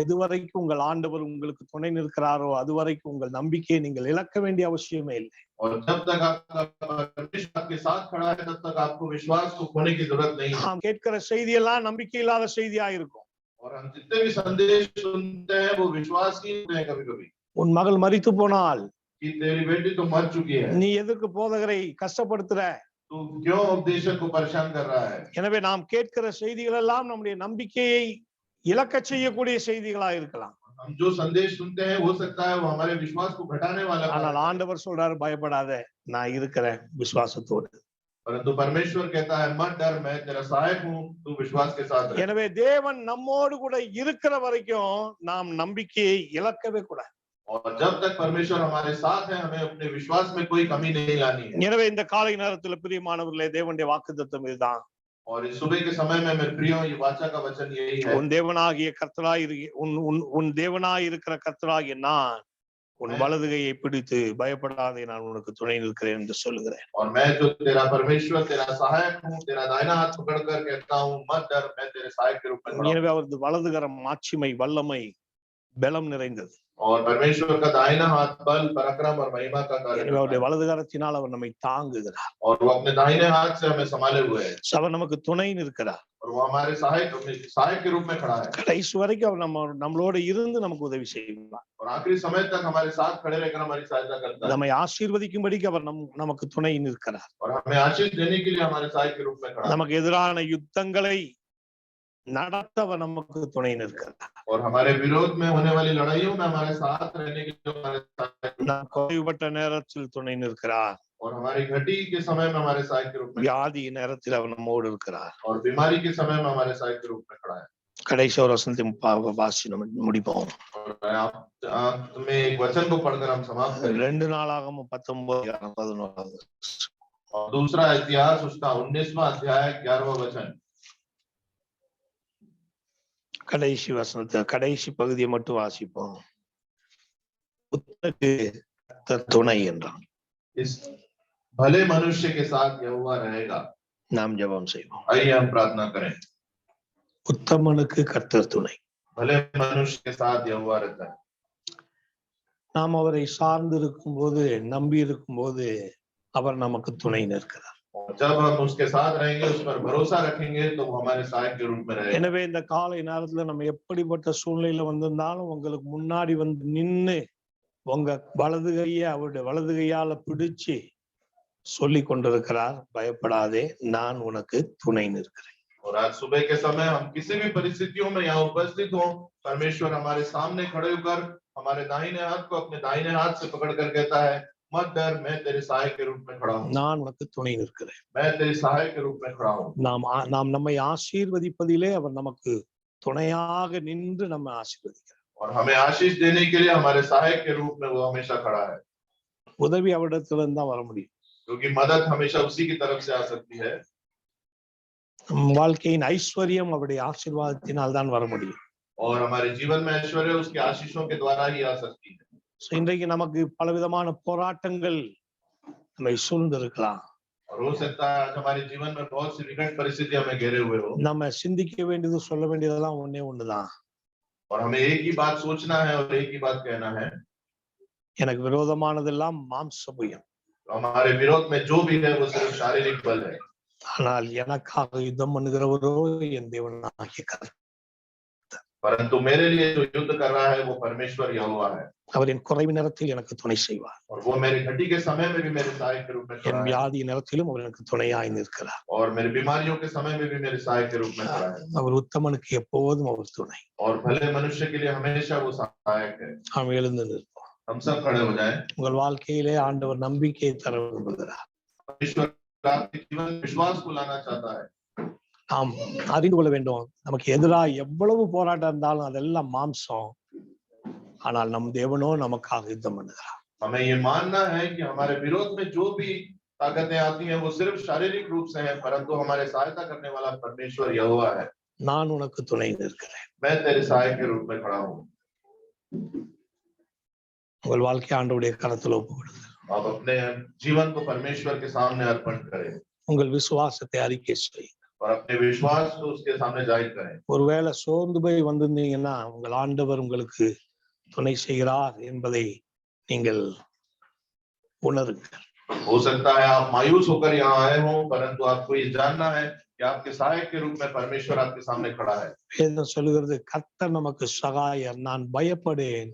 எது வரைக்கும் உங்கள் ஆண்டவர் உங்களுக்கு துணை நிற்கிறாரோ அது வரைக்கும் உங்கள் நம்பிக்கையை நீங்கள் இழக்க வேண்டிய அவசியமே இல்லை. और जब तक आपका परमेश्वर आपके साथ खड़ा है तब तक आपको विश्वास को खोने की जरूरत नहीं है। நாம் கேட்கிற செய்தி எல்லாம் நம்பிக்கை இல்லாத செய்தியா இருக்கும். और हम जितने भी संदेश सुनते हैं वो विश्वास ही होते हैं कभी कभी। உன் மகள் மரித்து போனால் कि तेरी बेटी तो मर चुकी है, நீ எதற்கு போதகரை கஷ்டப்படுத்துற? तू क्यों उपदेशक को परेशान कर रहा है। எனவே நாம் கேட்கிற செய்திகள் எல்லாம் நம்முடைய நம்பிக்கையை இழக்க செய்யக்கூடிய செய்திகளா இருக்கலாம். हम जो संदेश सुनते हैं हो सकता है वो हमारे विश्वास को घटाने वाला है। ஆனால் ஆண்டவர் சொல்றாரு, பயப்படாத, நான் இருக்கிறேன் விசுவாசத்தோடு. परंतु परमेश्वर कहता है मत डर, मैं तेरा सहायक हूँ, तू विश्वास के साथ रह। எனவே தேவன் நம்மோடு கூட இருக்கிற வரைக்கும் நாம் நம்பிக்கையை இழக்கவே கூடாது. और जब तक परमेश्वर हमारे साथ है हमें अपने विश्वास में कोई कमी नहीं लानी है। எனவே இந்த காலை நேரத்துல பிரியமானவர்களே, தேவனுடைய வாக்குத்தத்தம் இதுதான். और इस सुबह के समय में मेरे प्रियो ये वाचा का वचन यही है। உன் தேவனாகிய கர்த்தராய் உன் தேவனாய் இருக்கிற கர்த்தராகிய நான் உன் வலதுகையை பிடித்து பயப்படாதே, நான் உனக்கு துணை நிற்கிறேன் என்று சொல்லுகிறேன். और मैं जो तेरा परमेश्वर तेरा सहायक हूँ, तेरा दाहिना हाथ पकड़कर कहता हूँ मत डर, मैं तेरे सहायक के रूप में खड़ा हूँ। எனவே அவரது வலதுகரம் மாட்சிமை, வல்லமை, பலம் நிறைந்தது. और परमेश्वर का दाहिना हाथ बल, पराक्रम और महिमा का कार्य எனவே அவருடைய வலதுகரத்தினால் அவர் நம்மை தாங்குகிறார். और वो अपने दाहिने हाथ से हमें संभाले हुए है। அவர் நமக்கு துணை நிற்கிறார். और वो हमारे सहायक के रूप में खड़ा है கடைசி வரைக்கும் அவர் நம்மளோட இருந்து நமக்கு உதவி செய்வார். और आखिरी समय तक हमारे साथ खड़े रहकर हमारी सहायता करता है நம்மை ஆசீர்வதிக்கும்படிக்கு அவர் நமக்கு துணை நிற்கிறார். और हमें आशीष देने के लिए हमारे सहायक के रूप में खड़ा है நமக்கு எதிரான யுத்தங்களை நடத்த அவர் நமக்கு துணை நிற்கிறார். और हमारे विरोध में होने वाली लड़ाइयों में हमारे साथ रहने के लिए हमारे सहायक நாம் குறைவுபட்ட நேரத்தில் துணை நிற்கிறார். और हमारी घटी के समय में हमारे सहायक के रूप में வியாதி நேரத்தில் அவர் நம்மோடு இருக்கிறார். और बीमारी के समय में हमारे सहायक के रूप में खड़ा है கடைசி ஒரு வசனத்தை வாசி நம்ம முடிப்போம். और में एक वचन को पढ़कर हम समाप्त करें 2 நாளாகமம் 19:11 और दूसरा इतिहास उसका 19वां अध्याय 11वां वचन கடைசி வசனத்தை கடைசி பகுதியை மட்டும் வாசிப்போம். புத்தருக்கு கர்த்தர் துணை என்றான். इस भले मनुष्य के साथ यहोवा रहेगा நாம் ஜெபம் செய்வோம். आइए हम प्रार्थना करें உத்தமனுக்கு கர்த்தர் துணை. भले मनुष्य के साथ यहोवा रहता है நாம் அவரை சார்ந்து இருக்கும் போது நம்பி இருக்கும் போது அவர் நமக்கு துணை நிற்கிறார். जब हम उसके साथ रहेंगे उस पर भरोसा रखेंगे तो वो हमारे सहायक के रूप में रहेगा எனவே இந்த காலை நேரத்துல நம்ம எப்படிப்பட்ட சூழ்நிலையில வந்திருந்தாலும் உங்களுக்கு முன்னாடி வந்து நின்னு உங்க வலது கையை அவருடைய வலது கையால பிடிச்சு சொல்லி கொண்டிருக்கிறார், பயப்படாதே நான் உனக்கு துணை நிற்கிறேன். और आज सुबह के समय हम किसी भी परिस्थितियों में यहाँ उपस्थित हो परमेश्वर हमारे सामने खड़े होकर हमारे दाहिने हाथ को अपने दाहिने हाथ से पकड़ कर कहता है मत डर मैं तेरे सहायक के रूप में खड़ा हूँ நான் உனக்கு துணை நிற்கிறேன். मैं तेरे सहायक के रूप में खड़ा हूँ நாம் நம்மை ஆசீர்வதிப்பதிலே அவர் நமக்கு துணையாக நின்று நம்ம ஆசீர்வதிக்கிறார். और हमें आशीष देने के लिए हमारे सहायक के रूप में वो हमेशा खड़ा है உதவி அவரிடத்திலிருந்து தான் வர முடியும். क्योंकि मदद हमेशा उसी की तरफ से आ सकती है வாழ்க்கையின் ஐஸ்வர்யம் அவருடைய ஆசீர்வாதத்தினால் தான் வர முடியும். और हमारे जीवन में ऐश्वर्य उसके आशीषों के द्वारा ही आ सकती है இன்றைக்கு நமக்கு பலவிதமான போராட்டங்கள் நம்மை சூழ்ந்து இருக்கலாம். और हो सकता है आज हमारे जीवन में बहुत सी विकट परिस्थितियां हमें घेरे हुए हो நம்ம சிந்திக்க வேண்டியது சொல்ல வேண்டியதெல்லாம் ஒண்ணுதான். और हमें एक ही बात सोचना है और एक ही बात कहना है எனக்கு விரோதமானதெல்லாம் மாம்ச புயம். हमारे विरोध में जो भी है वो सिर्फ शारीरिक बल है ஆனால் எனக்காக யுத்தம் பண்ணுகிறவரோ என் தேவனாகிய கர்த்தர். परंतु मेरे लिए जो युद्ध कर रहा है वो परमेश्वर यहोवा है அவரின் குறைவு நேரத்தில் எனக்கு துணை செய்வார். और वो मेरी घटी के समय में भी मेरे सहायक के रूप में खड़ा என் है வியாதி நேரத்திலும் அவர் எனக்கு துணையாய் நிற்கிறார். और मेरी बीमारियों के समय में भी मेरे सहायक के रूप में खड़ा है அவர் உத்தமனுக்கு எப்போதும் அவர் துணை. और भले मनुष्य के लिए हमेशा वो सहायक है நாம் எழுந்து நிற்போம். हम सब खड़े हो जाएं உங்கள் வாழ்க்கையிலே ஆண்டவர் நம்பிக்கையை தர விரும்புகிறார். परमेश्वर आपके जीवन में विश्वास को लाना चाहता है நாம் அறிந்து கொள்ள வேண்டும், நமக்கு எதிராக எவ்வளவு போராட்டம் இருந்தாலும் அதெல்லாம் மாம்சம். ஆனால் நம் தேவனோ நமக்காக யுத்தம் பண்ணுகிறார். हमें ये मानना है कि हमारे विरोध में जो भी ताकतें आती हैं वो सिर्फ शारीरिक रूप से हैं परंतु हमारे सहायता करने वाला परमेश्वर यहोवा है நான் உனக்கு துணை நிற்கிறேன். मैं तेरे सहायक के रूप में खड़ा हूँ உங்கள் வாழ்க்கை ஆண்டவருடைய கரத்தில் ஒப்பு கொடுங்க. आप अपने जीवन को परमेश्वर के सामने अर्पण करें உங்கள் விசுவாசத்தை அறிக்கை செய்யுங்க. और अपने विश्वास को उसके सामने जाहिर करें ஒருவேளை சோர்ந்து போய் வந்திருந்தீங்கன்னா உங்கள் ஆண்டவர் உங்களுக்கு துணை செய்கிறார் என்பதை நீங்கள் உணருங்கள். हो सकता है आप मायूस होकर यहाँ आए हों परंतु आपको ये जानना है कि आपके सहायक के रूप में परमेश्वर आपके सामने खड़ा है வேதம் சொல்லுகிறது கர்த்தர் நமக்கு சகாயர், நான் பயப்படேன்,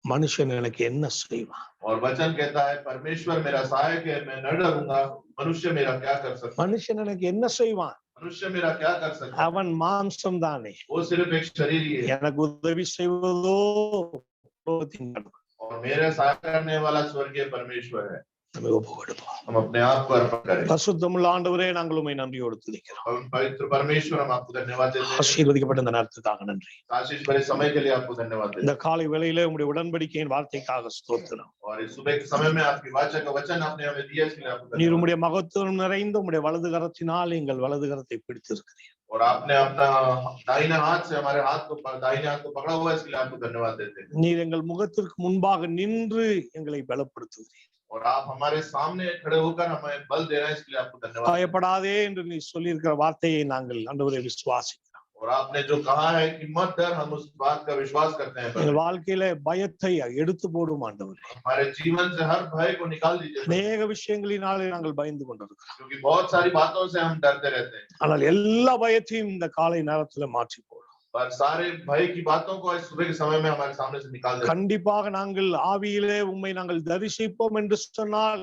மனுஷன் எனக்கு என்ன செய்வான். और वचन कहता है परमेश्वर मेरा सहायक है मैं न डरूंगा मनुष्य मेरा क्या कर सकता மனுஷன் எனக்கு என்ன செய்வான்? मनुष्य मेरा क्या कर सकता அவன் மாம்சம் தானே, वो सिर्फ एक शरीर ही है எனக்கு உதவி செய்வதோ பரலோகத்தின் கடவுள். और मेरा सहायता करने वाला स्वर्गीय परमेश्वर है நம்ம ஒப்பு கொடுப்போம். हम अपने आप को अर्पण करें பரிசுத்தமுள்ள ஆண்டவரே, நாங்கள் உம்மை நன்றியோடு துதிக்கிறோம். और पवित्र परमेश्वर हम आपको धन्यवाद देते हैं ஆசீர்வதிக்கப்பட்ட இந்த நேரத்துக்காக நன்றி. आशीष भरे समय के लिए आपको धन्यवाद देते இந்த காலை வேளையிலே உம்முடைய உடன்படிக்கையின் வார்த்தைக்காக ஸ்தோத்திரம். हैं और इस सुबह के समय में आपकी वाचा का वचन आपने हमें दिया इसके लिए आपको நீர் धन्यवाद உம்முடைய மகத்துவம் நிறைந்த உம்முடைய வலது கரத்தினால் எங்கள் வலது கரத்தை பிடித்திருக்கிறீர். और आपने अपना दाहिने हाथ से हमारे दाहिने हाथ को पकड़ा हुआ है इसके लिए आपको धन्यवाद देते हैं நீர் எங்கள் முகத்திற்கு முன்பாக நின்று எங்களை பலப்படுத்துகிறீர். और आप हमारे सामने खड़े होकर हमें बल दे रहे हैं इसके लिए आपको धन्यवाद பயப்படாதே என்று நீ சொல்லியிருக்கிற வார்த்தையை நாங்கள் ஆண்டவரே விசுவாசிக்கிறோம். और आपने जो कहा है कि मत डर, हम उस बात का विश्वास करते हैं। எங்கள் வாழ்க்கையில பயத்தை எடுத்து போடும் ஆண்டவரே. हमारे जीवन से हर भय को निकाल दीजिए, அநேக விஷயங்களினாலே நாங்கள் பயந்து கொண்டிருக்கிறோம். क्योंकि बहुत सारी बातों से हम डरते रहते हैं। ஆனால் எல்லா பயத்தையும் இந்த காலை நேரத்துல மாற்றி போடும். पर सारे भय की बातों को आज सुबह के समय में हमारे सामने से निकाल दें। கண்டிப்பாக நாங்கள் ஆவியிலே உம்மை நாங்கள் தரிசிப்போம் என்று சொன்னால்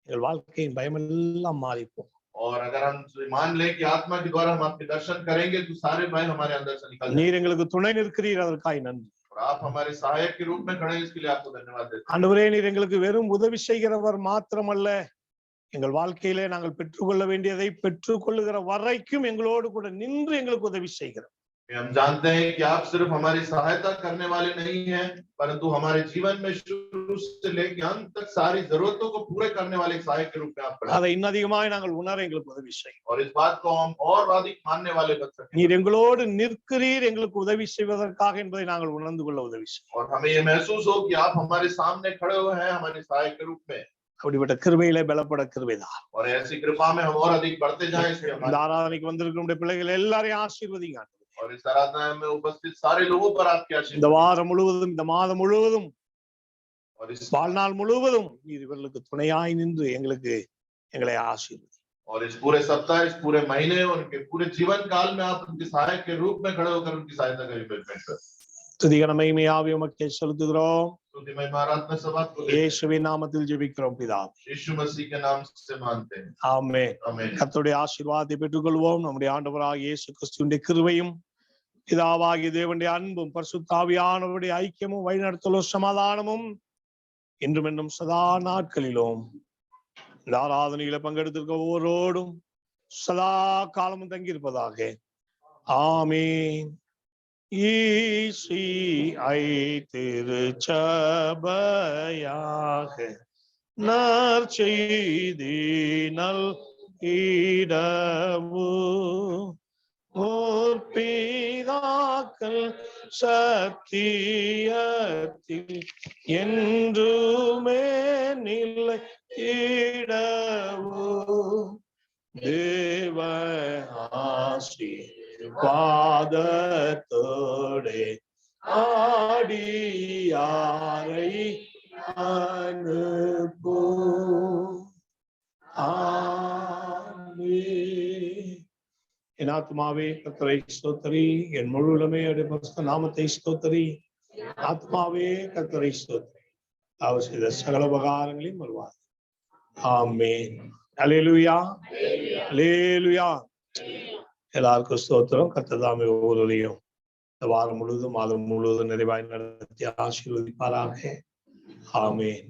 எங்கள் வாழ்க்கையின் பயமெல்லாம் மாறிப்போம். और अगर हम मान लें कि आत्मा के द्वारा हम आपके दर्शन करेंगे तो सारे भय हमारे अंदर से निकल जाएंगे। நீர் எங்களுக்கு துணை நிற்கிறீர், அதற்காக நன்றி. और आप हमारे सहायक के रूप में खड़े हैं, इसके लिए आपको धन्यवाद देते हैं। ஆண்டவரே, நீர் எங்களுக்கு வெறும் உதவி செய்கிறவர் மாத்திரமல்ல, எங்கள் வாழ்க்கையிலே நாங்கள் பெற்றுக்கொள்ள வேண்டியதை பெற்றுக்கொள்ளுகிற வரைக்கும் எங்களோடு கூட நின்று எங்களுக்கு உதவி செய்கிறோம். हम जानते हैं कि आप सिर्फ हमारी सहायता करने वाले नहीं हैं, परंतु हमारे जीवन में शुरू से लेकर अंत तक सारी जरूरतों को पूरे करने वाले सहायक के रूप में आप खड़े हैं। அதை இன்னும் அதிகமாய் நாங்கள் உணர எங்களுக்கு உதவி செய்யும். और इस बात को हम और अधिक मानने वाले बन सकें। நீர் எங்களோடு நிற்கிறீர் எங்களுக்கு உதவி செய்வதற்காக என்பதை நாங்கள் உணர்ந்து கொள்ள உதவி செய்யும். और हमें ये महसूस हो कि आप हमारे सामने खड़े हुए हैं हमारे सहायक के रूप में। அப்படிப்பட்ட கிருபையிலே பலப்பட கிருபைதான். और ऐसी कृपा में हम और अधिक बढ़ते जाएं, इसलिए இந்த ஆராதனைக்கு வந்திருக்கிற பிள்ளைகள் எல்லாரையும் ஆசீர்வதிங்க. और इस आराधना में उपस्थित सारे लोगों पर आपकी आशीष। இந்த வாரம் முழுவதும், இந்த மாதம் முழுவதும், और इस வாழ்நாள் முழுவதும் நீர் இவர்களுக்கு துணையாய் நின்று எங்களை ஆசீர்வதி. और इस पूरे सप्ताह, इस पूरे महीने, उनके पूरे जीवन काल में आप उनके सहायक के रूप में खड़े होकर उनकी सहायता करें। துதிகன மகிமையாவே உமக்கே செலுத்துகிறோம். स्तुति महिमा आराधना सब आपको देते हैं। இயேசுவின் நாமத்தில் ஜெபிக்கிறோம் பிதாவே. यीशु मसीह के नाम से मानते हैं, ஆமென். आमीन। கர்த்தருடைய ஆசீர்வாதத்தை பெற்றுக்கொள்வோம். நம்முடைய ஆண்டவராகிய இயேசு கிறிஸ்துவின் கிருபையும் பிதாவாகிய தேவனுடைய அன்பும் பரிசுத்த ஆவியானவருடைய ஐக்கியமும் வழிநடத்தலும் சமாதானமும் இன்றும் என்றும் சதா நாட்களிலும் இந்த ஆராதனையில பங்கெடுத்திருக்க ஒவ்வொருவரோடும் சதா காலமும் தங்கியிருப்பதாக. ஆமீன். ஈசிஐ திருச்சபையாக நற்செய்தி நல்கிடவு முற்பிதாக்கள் சத்தியத்தில் என்றுமே நிலைத்திடவு தேவ ஆசீர்வாதத்தோடே ஆடியாரை அனுப்பு. ஆமென். என் ஆத்மாவே கர்த்தரை ஸ்தோத்திரி, என் முழு உள்ளமே அவருடைய பரிசுத்த நாமத்தை ஸ்தோத்திரி. ஆத்மாவே கர்த்தரை ஸ்தோத்திரி, அவர் செய்த சகல உபகாரங்களையும் வருவார். ஆமென். அல்லேலூயா, அல்லேலூயா. எல்லாருக்கும் ஸ்தோத்திரம். கர்த்தர் தாமே ஒவ்வொருவரையும் இந்த வாரம் முழுவதும், மாதம் முழுவதும் நிறைவாய் நடத்தி ஆசீர்வதிப்பாராக. ஆமென்.